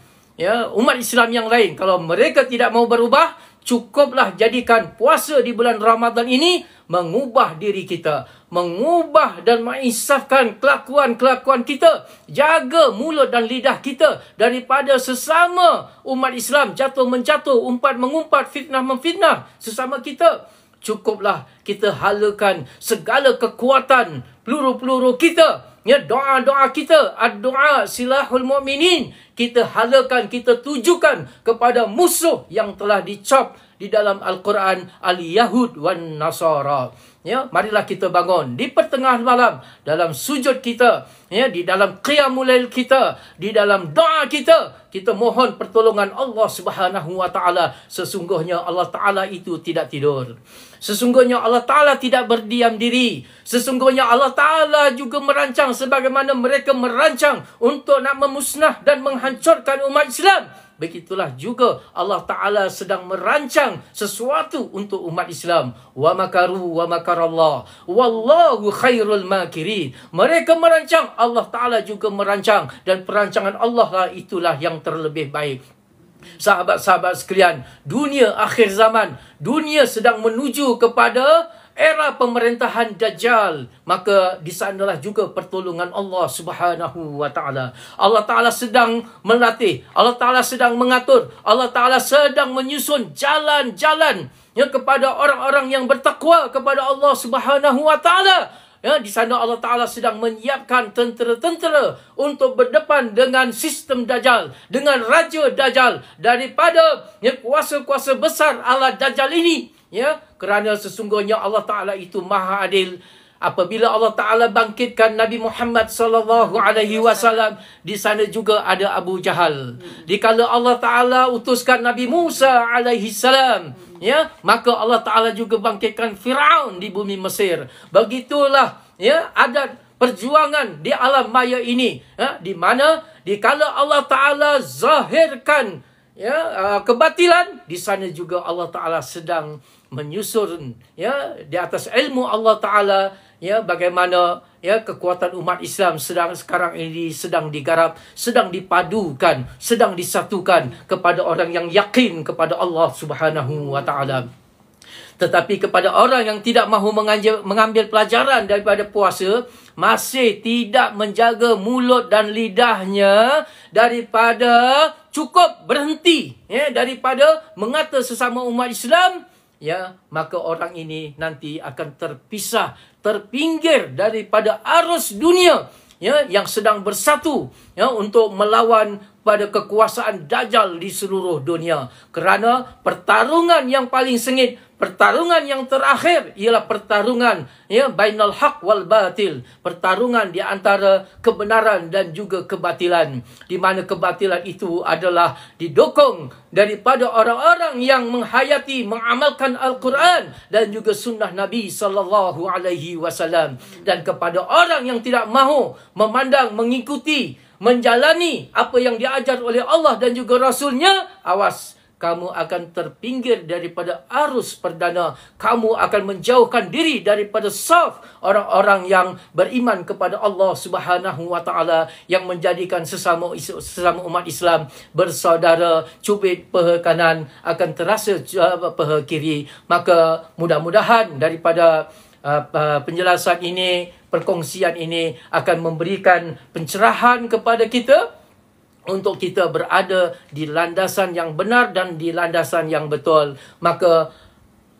umat Islam yang lain, kalau mereka tidak mau berubah, cukuplah jadikan puasa di bulan Ramadan ini mengubah diri kita, mengubah dan menginsafkan kelakuan-kelakuan kita, jaga mulut dan lidah kita daripada sesama umat Islam jatuh-menjatuh, umpat-mengumpat, fitnah-memfitnah sesama kita. Cukuplah kita halakan segala kekuatan peluru-peluru kita, doa-doa kita, ad-doa silahul mu'minin, kita halakan, kita tujukan kepada musuh yang telah dicop di dalam Al-Quran, al-Yahud wan Nasara. Marilah kita bangun di pertengahan malam, dalam sujud kita, di dalam qiyamul lail kita, di dalam doa kita, kita mohon pertolongan Allah Subhanahu wa taala. Sesungguhnya Allah Taala itu tidak tidur. Sesungguhnya Allah Ta'ala tidak berdiam diri. Sesungguhnya Allah Ta'ala juga merancang sebagaimana mereka merancang untuk nak memusnah dan menghancurkan umat Islam. Begitulah juga Allah Ta'ala sedang merancang sesuatu untuk umat Islam. Wa makaru wa makarallah. Wallahu khairul makirin. Mereka merancang, Allah Ta'ala juga merancang. Dan perancangan Allah lah itulah yang terlebih baik. Sahabat-sahabat sekalian, dunia akhir zaman, dunia sedang menuju kepada era pemerintahan Dajjal. Maka di sanalah juga pertolongan Allah Subhanahu wa taala. Allah Taala sedang melatih, Allah Taala sedang mengatur, Allah Taala sedang menyusun jalan-jalan kepada orang-orang yang bertakwa kepada Allah Subhanahu wa taala. Di sana Allah Ta'ala sedang menyiapkan tentera-tentera untuk berdepan dengan sistem Dajjal, dengan Raja Dajjal. Daripada kuasa-kuasa besar ala Dajjal ini, Ya, kerana sesungguhnya Allah Ta'ala itu maha adil. Apabila Allah Ta'ala bangkitkan Nabi Muhammad sallallahu alaihi wasallam, di sana juga ada Abu Jahal. Dikala Allah Ta'ala utuskan Nabi Musa alaihi salam, ya, maka Allah Ta'ala juga bangkitkan Firaun di bumi Mesir. Begitulah, ya, adat perjuangan di alam maya ini, ya, di mana dikala Allah Ta'ala zahirkan, ya, kebatilan, di sana juga Allah Ta'ala sedang menyusun, ya, di atas ilmu Allah Ta'ala, ya, bagaimana, ya, kekuatan umat Islam sekarang ini sedang digarap, sedang dipadukan, sedang disatukan kepada orang yang yakin kepada Allah Subhanahu wa Ta'ala. Tetapi kepada orang yang tidak mahu mengambil pelajaran daripada puasa, masih tidak menjaga mulut dan lidahnya daripada cukup berhenti, ya, daripada mengata sesama umat Islam, ya, maka orang ini nanti akan terpisah, terpinggir daripada arus dunia, ya, yang sedang bersatu, ya, untuk melawan pada kekuasaan Dajjal di seluruh dunia. Kerana pertarungan yang paling sengit, pertarungan yang terakhir ialah pertarungan, ya, bainal haq wal batil, pertarungan di antara kebenaran dan juga kebatilan, di mana kebatilan itu adalah didukung daripada orang-orang yang menghayati, mengamalkan Al-Quran dan juga sunnah Nabi sallallahu alaihi wasallam, dan kepada orang yang tidak mahu memandang, mengikuti, menjalani apa yang diajar oleh Allah dan juga Rasulnya, awas, kamu akan terpinggir daripada arus perdana. Kamu akan menjauhkan diri daripada saf orang-orang yang beriman kepada Allah Subhanahu wa Ta'ala, yang menjadikan sesama umat Islam bersaudara. Cubit peha kanan akan terasa peha kiri. Maka mudah-mudahan daripada penjelasan ini, perkongsian ini akan memberikan pencerahan kepada kita untuk kita berada di landasan yang benar dan di landasan yang betul. Maka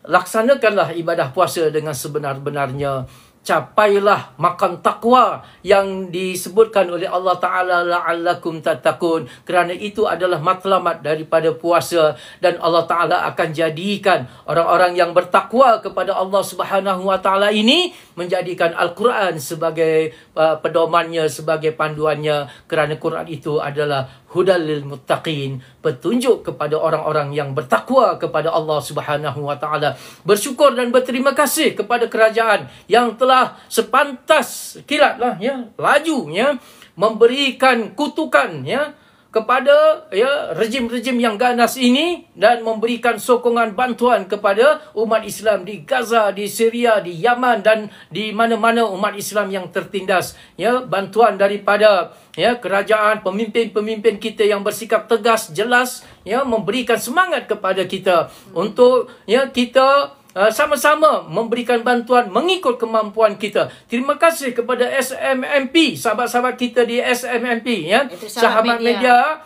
laksanakanlah ibadah puasa dengan sebenar-benarnya. Capailah maqam taqwa yang disebutkan oleh Allah Ta'ala, la'allakum tattaqun. Kerana itu adalah matlamat daripada puasa, dan Allah Ta'ala akan jadikan orang-orang yang bertakwa kepada Allah Subhanahu wa Ta'ala ini menjadikan Al-Quran sebagai pedomannya, sebagai panduannya. Kerana Quran itu adalah hudal lil muttaqin, petunjuk kepada orang-orang yang bertakwa kepada Allah Subhanahu wa Ta'ala. Bersyukur dan berterima kasih kepada kerajaan yang telah sepantas kilatlah, ya, laju, ya, memberikan kutukan, ya, kepada, ya, rejim-rejim yang ganas ini, dan memberikan sokongan bantuan kepada umat Islam di Gaza, di Syria, di Yaman, dan di mana-mana umat Islam yang tertindas, ya, bantuan daripada, ya, kerajaan, pemimpin-pemimpin kita yang bersikap tegas, jelas, ya, memberikan semangat kepada kita untuk, ya, kita sama-sama memberikan bantuan mengikut kemampuan kita. Terima kasih kepada SMMP, sahabat-sahabat kita di SMMP, ya, sahabat media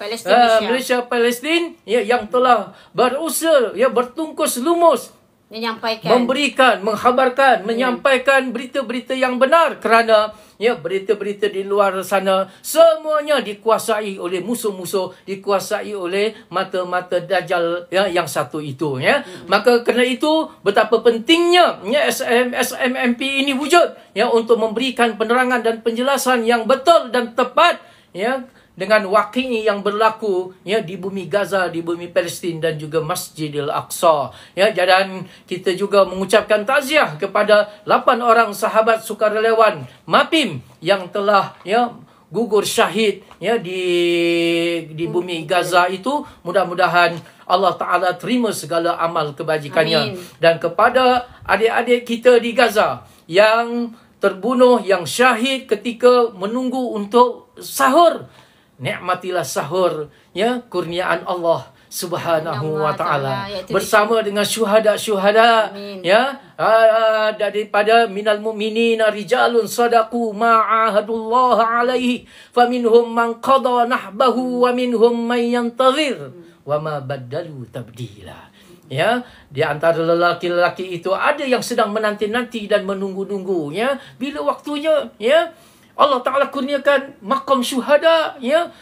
Malaysia Palestin, ya, yang telah berusaha, ya, bertungkus lumus memberikan, mengkhabarkan, menyampaikan berita-berita yang benar. Kerana, ya, berita-berita di luar sana semuanya dikuasai oleh musuh-musuh, dikuasai oleh mata-mata Dajjal, ya, yang satu itu, ya. Maka kerana itu betapa pentingnya, ya, SMMP ini wujud, ya, untuk memberikan penerangan dan penjelasan yang betul dan tepat, ya, dengan waqi' yang berlaku, ya, di bumi Gaza, di bumi Palestin dan juga Masjidil Aqsa, ya. Dan kita juga mengucapkan takziah kepada 8 orang sahabat sukarelawan MAPIM yang telah, ya, gugur syahid, ya, di bumi Gaza itu. Mudah-mudahan Allah Ta'ala terima segala amal kebajikannya. Amin. Dan kepada adik-adik kita di Gaza yang terbunuh, yang syahid ketika menunggu untuk sahur, nikmatilah sahur, ya, kurniaan Allah Subhanahu wa Ta'ala bersama dengan syuhada-syuhada, ya, daripada minal mu'minina rijalun sadaqu ma'ahadullah alaihi faminhum man qada nahbahu wa minhum man yantazir wa ma baddalu tabdila. Ya, di antara lelaki-lelaki itu ada yang sedang menanti-nanti dan menunggu-nunggu, ya, bila waktunya, ya, Allah Ta'ala kurniakan maqam syuhada, ya,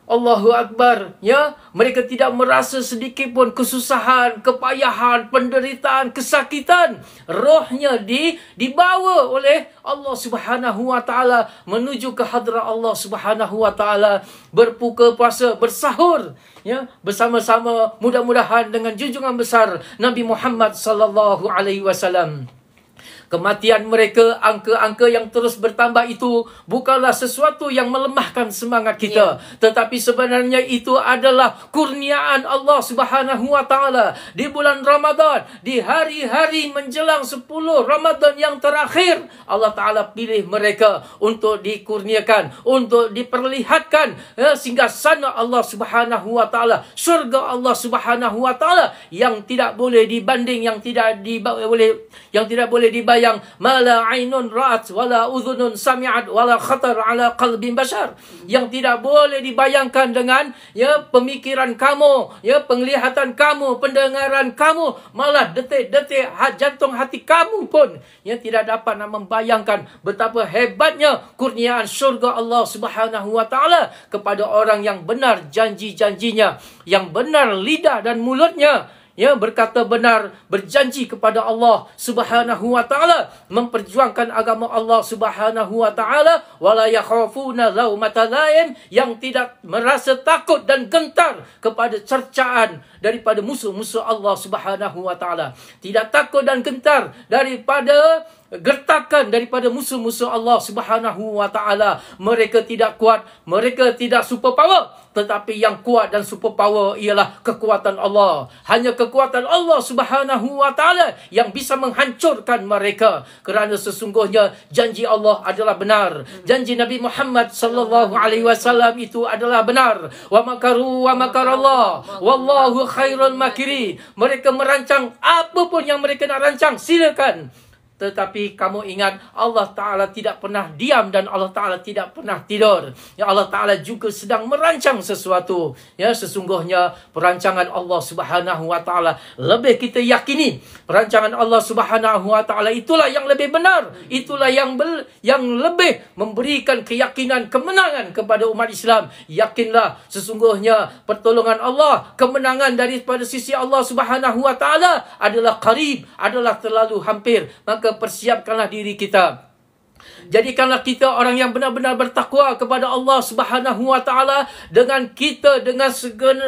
Allahu Akbar. Ya, mereka tidak merasa sedikit pun kesusahan, kepayahan, penderitaan, kesakitan. Rohnya dibawa oleh Allah Subhanahu wa taala menuju ke hadrat Allah Subhanahu wa taala, berbuka puasa, bersahur, ya, bersama-sama, mudah-mudahan dengan junjungan besar Nabi Muhammad sallallahu alaihi wasallam. Kematian mereka, angka-angka yang terus bertambah itu bukanlah sesuatu yang melemahkan semangat kita. Tetapi sebenarnya itu adalah kurniaan Allah Subhanahu wa taala di bulan Ramadan, di hari-hari menjelang 10 Ramadan yang terakhir. Allah Taala pilih mereka untuk dikurniakan, untuk diperlihatkan sehingga sana Allah Subhanahu wa taala, syurga Allah Subhanahu wa taala yang tidak boleh dibanding, yang tidak boleh dibayang, mala ainun ra'at wala udhunun sami'at wala khatar ala qalbin bashar, yang tidak boleh dibayangkan dengan pemikiran kamu, penglihatan kamu, pendengaran kamu, malah detik-detik jantung hati kamu pun yang tidak dapat nak membayangkan betapa hebatnya kurniaan syurga Allah Subhanahu wa taala kepada orang yang benar janji-janjinya, yang benar lidah dan mulutnya, berkata benar, berjanji kepada Allah Subhanahu wa taala, memperjuangkan agama Allah Subhanahu wa taala, wala yakhafuna laumata laim, yang tidak merasa takut dan gentar kepada cercaan daripada musuh-musuh Allah Subhanahu wa taala, tidak takut dan gentar daripada gertakan daripada musuh-musuh Allah Subhanahu wa taala. Mereka tidak kuat, mereka tidak super power, tetapi yang kuat dan super power ialah kekuatan Allah. Hanya kekuatan Allah Subhanahu wa taala yang bisa menghancurkan mereka, kerana sesungguhnya janji Allah adalah benar, janji Nabi Muhammad sallallahu alaihi wasallam itu adalah benar. Wa makaru wa makarallah wallahu khairul makirin. Mereka merancang apa pun yang mereka nak rancang, silakan. Tetapi kamu ingat, Allah Ta'ala tidak pernah diam dan Allah Ta'ala tidak pernah tidur. Ya, Allah Ta'ala juga sedang merancang sesuatu. Ya, sesungguhnya perancangan Allah Subhanahu wa taala lebih kita yakini. Perancangan Allah Subhanahu wa taala itulah yang lebih benar. Itulah yang lebih memberikan keyakinan kemenangan kepada umat Islam. Yakinlah sesungguhnya pertolongan Allah, kemenangan daripada sisi Allah Subhanahu wa taala adalah qarib, adalah terlalu hampir. Maka persiapkanlah diri kita. Jadikanlah kita orang yang benar-benar bertakwa kepada Allah Subhanahu wa taala, dengan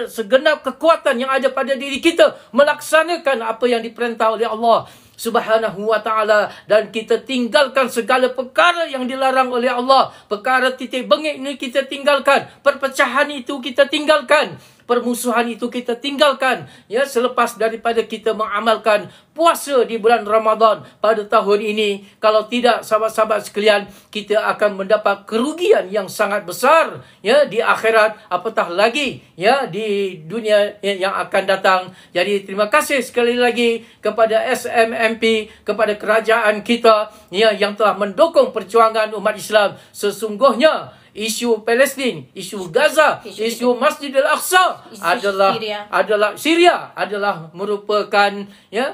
segenap kekuatan yang ada pada diri kita melaksanakan apa yang diperintah oleh Allah Subhanahu wa taala, dan kita tinggalkan segala perkara yang dilarang oleh Allah. Perkara titik bengik ini kita tinggalkan, perpecahan itu kita tinggalkan, permusuhan itu kita tinggalkan. Ya, selepas daripada kita mengamalkan puasa di bulan Ramadan pada tahun ini, kalau tidak sahabat-sahabat sekalian, kita akan mendapat kerugian yang sangat besar, ya, di akhirat, apatah lagi ya di dunia yang akan datang. Jadi terima kasih sekali lagi kepada SMMP, kepada kerajaan kita, ya, yang telah mendukung perjuangan umat Islam. Sesungguhnya isu Palestin, isu Gaza, isu Masjid Al-Aqsa adalah Syria adalah merupakan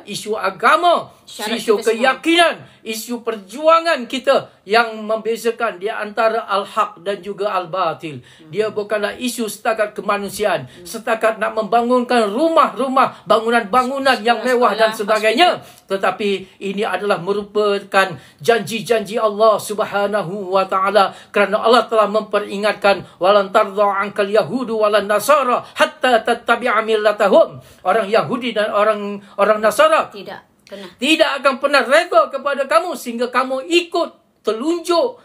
isu agama, isu keyakinan, isu perjuangan kita yang membezakan di antara al-haq dan juga al-batil. Dia bukanlah isu setakat kemanusiaan, setakat nak membangunkan rumah-rumah, bangunan-bangunan yang mewah dan sebagainya, tetapi ini adalah merupakan janji-janji Allah Subhanahu wa taala, kerana Allah telah memperingatkan, walan tardha ankal yahudu walan nasara hatta tattabi'a millatahum. Orang Yahudi dan orang Nasara tidak akan pernah redha kepada kamu sehingga kamu ikut telunjuk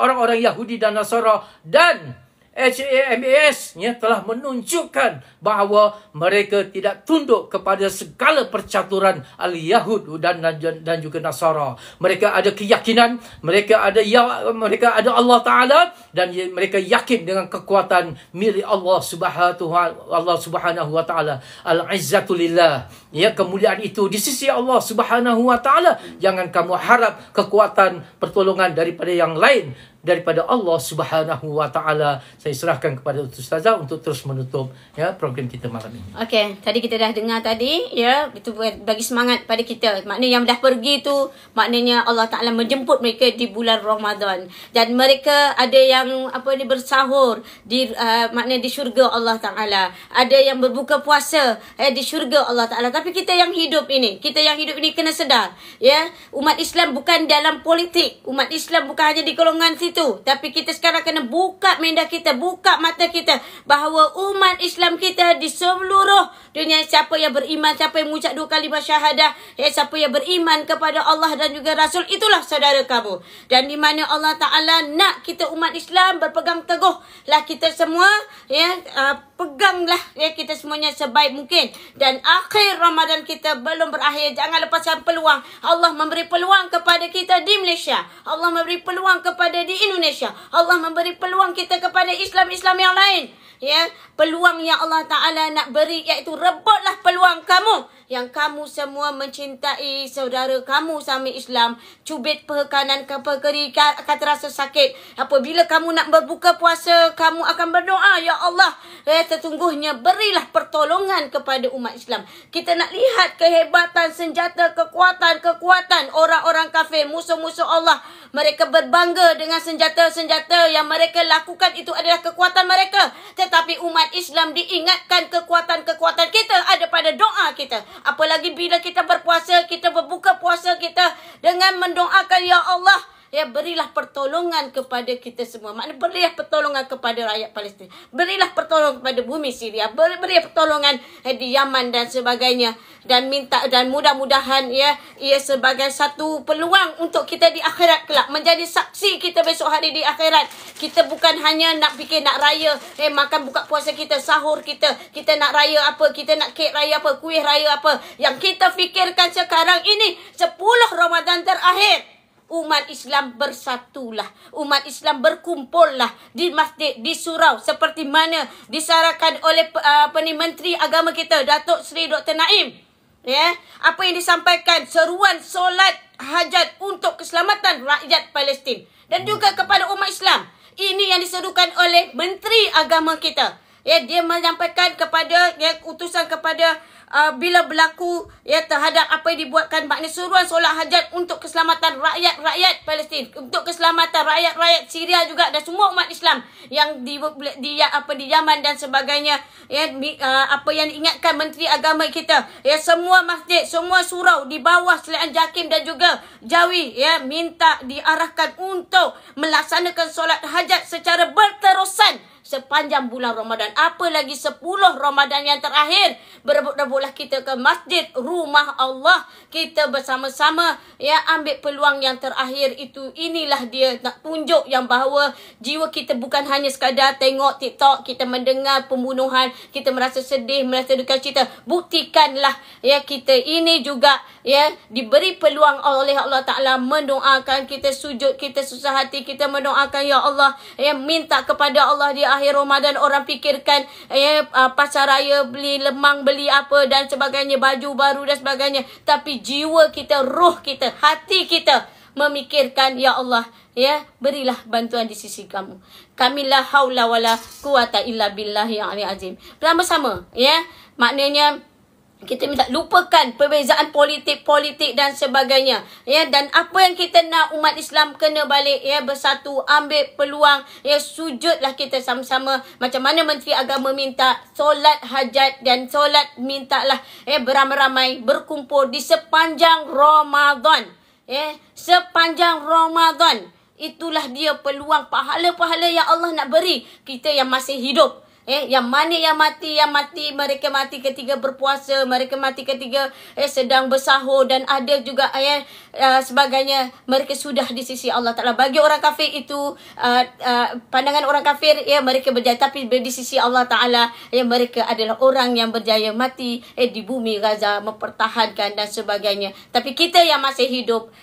orang-orang Yahudi dan Nasara. Dan HAMAS telah menunjukkan bahawa mereka tidak tunduk kepada segala percaturan al-Yahud dan juga Nasara. Mereka ada keyakinan, mereka ada Allah Ta'ala, dan mereka yakin dengan kekuatan milik Allah Subhanahu wa Ta'ala. Al-izzatu lillah. Ya, kemuliaan itu di sisi Allah Subhanahu wa Ta'ala. Jangan kamu harap kekuatan pertolongan daripada yang lain. daripada Allah Subhanahu Wa Taala. Saya serahkan kepada Ustazah untuk terus menutup program kita malam ini. Okey, tadi kita dah dengar tadi itu bagi semangat pada kita. Maknanya yang dah pergi tu maknanya Allah Taala menjemput mereka di bulan Ramadan dan mereka ada yang bersahur di maknanya di syurga Allah Taala. Ada yang berbuka puasa di syurga Allah Taala. Tapi kita yang hidup ini kena sedar umat Islam bukan dalam politik. Umat Islam bukan hanya di golongan situ, tapi kita sekarang kena buka minda kita, buka mata kita bahawa umat Islam kita di seluruh dunia, siapa yang beriman, siapa yang mengucap 2 kalimah syahadah, siapa yang beriman kepada Allah dan juga Rasul, itulah saudara kamu. Dan di mana Allah Taala nak kita umat Islam berpegang teguhlah kita semua peganglah kita semuanya sebaik mungkin. Dan akhir Ramadan kita belum berakhir, jangan lepaskan peluang. Allah memberi peluang kepada kita di Malaysia, Allah memberi peluang kepada di Indonesia, Allah memberi peluang kita kepada Islam-Islam yang lain. Peluang yang Allah Ta'ala nak beri iaitu rebutlah peluang kamu yang kamu semua mencintai saudara kamu sama Islam. Cubit pekanan kepekeri akan terasa sakit. Apabila kamu nak berbuka puasa, kamu akan berdoa, ya Allah, sesungguhnya berilah pertolongan kepada umat Islam. Kita nak lihat kehebatan senjata, kekuatan orang-orang kafir, musuh-musuh Allah. Mereka berbangga dengan senjata-senjata yang mereka lakukan, itu adalah kekuatan mereka. Tetapi umat Islam diingatkan kekuatan-kekuatan kita ada pada doa kita. Apalagi bila kita berpuasa, kita berbuka puasa kita dengan mendoakan, ya Allah, berilah pertolongan kepada kita semua. Maknanya berilah pertolongan kepada rakyat Palestin. Berilah pertolongan kepada bumi Syria. Berilah pertolongan di Yaman dan sebagainya. Dan minta, dan mudah-mudahan ia sebagai satu peluang untuk kita di akhirat kelak. Menjadi saksi kita besok hari di akhirat. Kita bukan hanya nak fikir nak raya, makan buka puasa kita, sahur kita. Kita nak raya apa, kita nak kek raya apa, kuih raya apa. Yang kita fikirkan sekarang ini 10 Ramadan terakhir. Umat Islam bersatulah. Umat Islam berkumpullah di masjid, di surau. Seperti mana disarankan oleh Menteri Agama kita, Datuk Seri Dr. Naim. Apa yang disampaikan, seruan solat hajat untuk keselamatan rakyat Palestin. Dan juga kepada umat Islam. Ini yang diserukan oleh Menteri Agama kita. Dia menyampaikan kepada, utusan kepada bila berlaku terhadap apa yang dibuatkan, maknanya seruan solat hajat untuk keselamatan rakyat Palestin, untuk keselamatan rakyat Syria juga, dan semua umat Islam yang di Yaman dan sebagainya. Apa yang diingatkan Menteri Agama kita, semua masjid, semua surau di bawah Selain Jakim dan juga Jawi, minta diarahkan untuk melaksanakan solat hajat secara berterusan sepanjang bulan Ramadan. Apa lagi 10 Ramadan yang terakhir. Berebut-rebutlah kita ke masjid, rumah Allah. Kita bersama-sama ambil peluang yang terakhir itu. Inilah dia nak tunjuk yang bahawa jiwa kita bukan hanya sekadar tengok TikTok, kita mendengar pembunuhan, kita merasa sedih, merasa duka cita. Buktikanlah kita ini juga diberi peluang oleh Allah Ta'ala mendoakan. Kita sujud, kita susah hati, kita mendoakan, ya Allah, minta kepada Allah di akhir Ramadan. Orang fikirkan pasar raya, beli lemang, beli apa dan sebagainya, baju baru dan sebagainya. Tapi jiwa kita, roh kita, hati kita memikirkan, ya Allah, berilah bantuan di sisi kamu. Kami la haula wala quwata illa billahi al azim. Bersama-sama, maknanya kita minta lupakan perbezaan politik dan sebagainya. Dan apa yang kita nak, umat Islam kena balik bersatu, ambil peluang, sujudlah kita sama-sama. Macam mana Menteri Agama minta solat hajat dan solat, mintalah beramai-ramai berkumpul di sepanjang Ramadan. Sepanjang Ramadan. Itulah dia peluang pahala-pahala yang Allah nak beri kita yang masih hidup. Yang mana yang mati, mereka mati ketika berpuasa, mereka mati ketika sedang bersahur, dan ada juga sebagainya, mereka sudah di sisi Allah Ta'ala. Bagi orang kafir itu pandangan orang kafir, mereka berjaya, tapi di sisi Allah Ta'ala mereka adalah orang yang berjaya, mati di bumi Gaza mempertahankan dan sebagainya. Tapi kita yang masih hidup,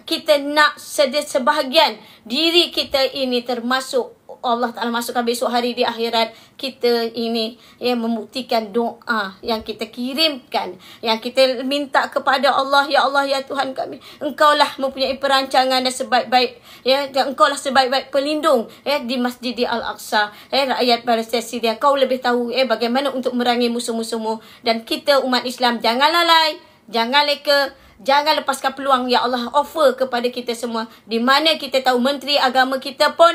kita nak sebahagian diri kita ini termasuk Allah Ta'ala masukkan besok hari di akhirat, kita ini membuktikan doa yang kita kirimkan, yang kita minta kepada Allah. Ya Allah, ya Tuhan kami, Engkaulah mempunyai perancangan dan sebaik-baik, dan Engkaulah sebaik-baik pelindung di Masjid Al-Aqsa. Rakyat Palestin, Kau lebih tahu bagaimana untuk merangi musuh-musuhmu. Dan kita umat Islam, jangan lalai, jangan leka, jangan lepaskan peluang. Ya Allah offer kepada kita semua, di mana kita tahu Menteri Agama kita pun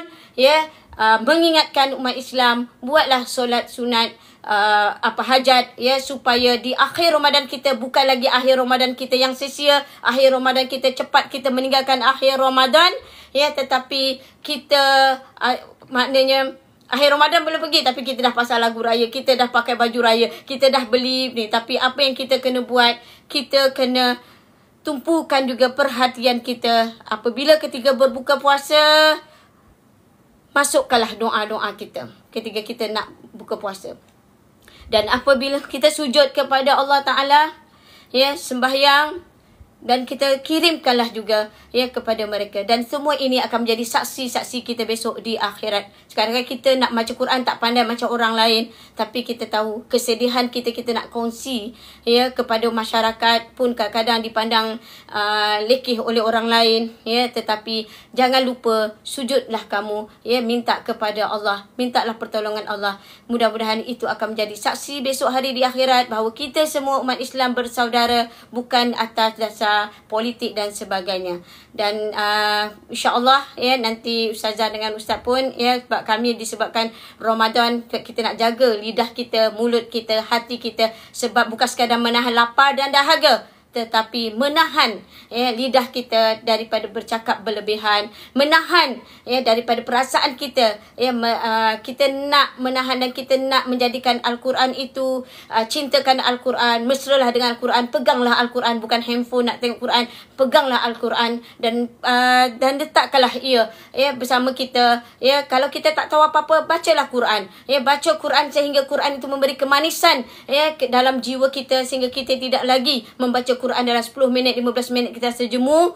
mengingatkan umat Islam, buatlah solat sunat hajat supaya di akhir Ramadan kita bukan lagi akhir Ramadan kita yang sia-sia, akhir Ramadan kita cepat kita meninggalkan akhir Ramadan, tetapi kita maknanya akhir Ramadan belum pergi, tapi kita dah pasang lagu raya, kita dah pakai baju raya, kita dah beli ni. Tapi apa yang kita kena buat, kita kena tumpukan juga perhatian kita. Apabila ketika berbuka puasa, masukkanlah doa-doa kita ketika kita nak buka puasa. Dan apabila kita sujud kepada Allah Ta'ala, sembahyang, dan kita kirimkanlah juga kepada mereka. Dan semua ini akan menjadi saksi-saksi kita besok di akhirat. Sekarang kita nak baca Quran tak pandai macam orang lain, tapi kita tahu kesedihan kita nak kongsi kepada masyarakat pun kadang-kadang dipandang lekeh oleh orang lain. Tetapi jangan lupa, sujudlah kamu, minta kepada Allah, mintalah pertolongan Allah. Mudah-mudahan itu akan menjadi saksi besok hari di akhirat bahawa kita semua umat Islam bersaudara, bukan atas dasar politik dan sebagainya. Dan insya-Allah nanti Ustazah dengan Ustaz pun sebab kami disebabkan Ramadan, kita nak jaga lidah kita, mulut kita, hati kita, sebab bukan sekadar menahan lapar dan dahaga, tetapi menahan lidah kita daripada bercakap berlebihan, menahan daripada perasaan kita. Kita nak menahan dan kita nak menjadikan Al-Quran itu, cintakan Al-Quran, mesralah dengan Al-Quran, peganglah Al-Quran, bukan handphone nak tengok Quran, peganglah Al-Quran dan letakkanlah ia bersama kita. Kalau kita tak tahu apa-apa, bacalah Quran. Baca Quran sehingga Quran itu memberi kemanisan dalam jiwa kita, sehingga kita tidak lagi membaca Quran dalam 10 minit, 15 minit kita sejemu,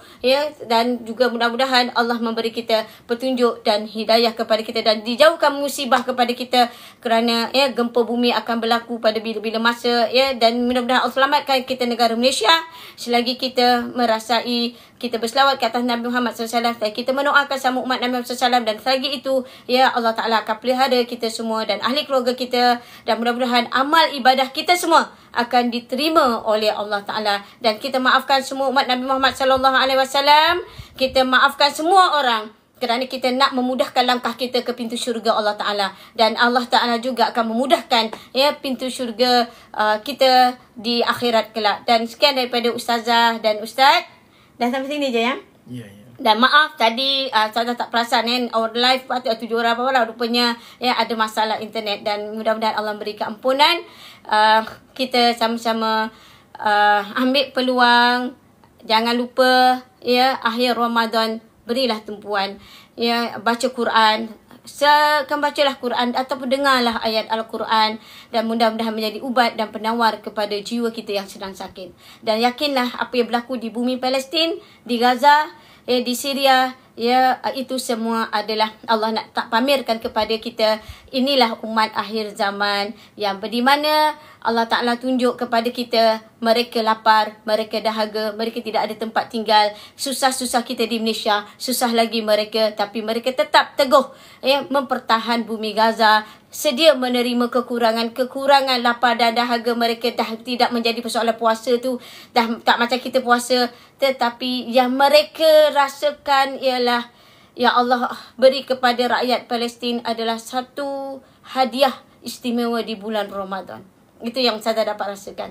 dan juga mudah-mudahan Allah memberi kita petunjuk dan hidayah kepada kita, dan dijauhkan musibah kepada kita, kerana gempa bumi akan berlaku pada bila-bila masa, dan mudah-mudahan Allah selamatkan kita negara Malaysia selagi kita merasai, kita berselawat ke atas Nabi Muhammad SAW, dan kita mendoakan sama umat Nabi Muhammad SAW, dan selagi itu Allah Ta'ala akan pelihara kita semua dan ahli keluarga kita, dan mudah-mudahan amal ibadah kita semua akan diterima oleh Allah Ta'ala. Dan kita maafkan semua umat Nabi Muhammad SAW. Kita maafkan semua orang kerana kita nak memudahkan langkah kita ke pintu syurga Allah Ta'ala. Dan Allah Ta'ala juga akan memudahkan pintu syurga kita di akhirat kelak. Dan sekian daripada Ustazah dan Ustaz. Dah sampai sini je ya? Ya. Dan maaf tadi saya tak perasan our live patut 7 orang apa-apa, rupanya ada masalah internet, dan mudah-mudahan Allah beri keampunan. Kita sama-sama ambil peluang, jangan lupa akhir Ramadan berilah tumpuan, baca Quran, bacalah Quran ataupun dengarlah ayat Al-Quran, dan mudah-mudahan menjadi ubat dan penawar kepada jiwa kita yang sedang sakit. Dan yakinlah apa yang berlaku di bumi Palestin, di Gaza, di Syria, itu semua adalah Allah nak tak pamerkan kepada kita, inilah umat akhir zaman yang di mana Allah Ta'ala tunjuk kepada kita, mereka lapar, mereka dahaga, mereka tidak ada tempat tinggal. Susah-susah kita di Malaysia, susah lagi mereka, tapi mereka tetap teguh mempertahan bumi Gaza, sedia menerima kekurangan lapar dan dahaga mereka. Dah tidak menjadi persoalan puasa tu, dah tak macam kita puasa, tetapi yang mereka rasakan ialah, ya Allah, beri kepada rakyat Palestin adalah satu hadiah istimewa di bulan Ramadan. Itu yang saya dapat rasakan,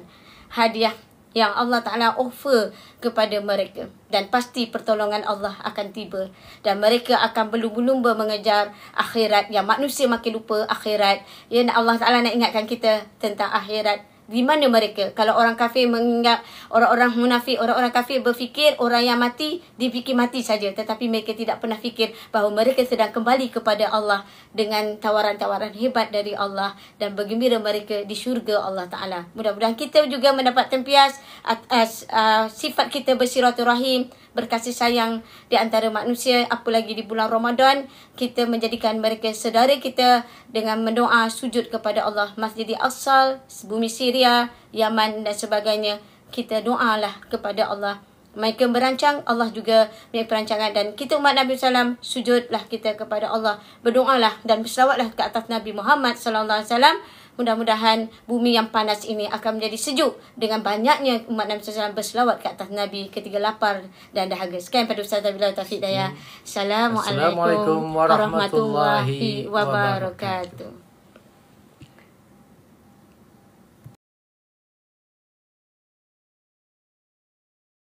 hadiah yang Allah Ta'ala offer kepada mereka. Dan pasti pertolongan Allah akan tiba, dan mereka akan berlumba-lumba mengejar akhirat, yang manusia makin lupa akhirat. Allah Ta'ala nak ingatkan kita tentang akhirat. Di mana mereka? Kalau orang kafir menganggap, orang-orang munafik, orang-orang kafir berfikir orang yang mati dipikir mati saja, tetapi mereka tidak pernah fikir bahawa mereka sedang kembali kepada Allah dengan tawaran-tawaran hebat dari Allah, dan bergembira mereka di syurga Allah Ta'ala. Mudah-mudahan kita juga mendapat tempias atas sifat kita bersilaturahim, berkasih sayang di antara manusia, apalagi di bulan Ramadan. Kita menjadikan mereka saudara kita dengan mendoa sujud kepada Allah. Masjid Al-Aqsa, bumi Syria, Yaman dan sebagainya, kita doalah kepada Allah. Mereka merancang, Allah juga punya perancangan, dan kita umat Nabi SAW sujudlah kita kepada Allah, berdoalah dan berselawatlah ke atas Nabi Muhammad SAW. Mudah-mudahan bumi yang panas ini akan menjadi sejuk dengan banyaknya umat Nabi SAW berselawat ke atas Nabi ketika lapar dan dahaga. Sekian pada Ustaz Bila Taufiq Dayah. Assalamualaikum warahmatullahi wabarakatuh.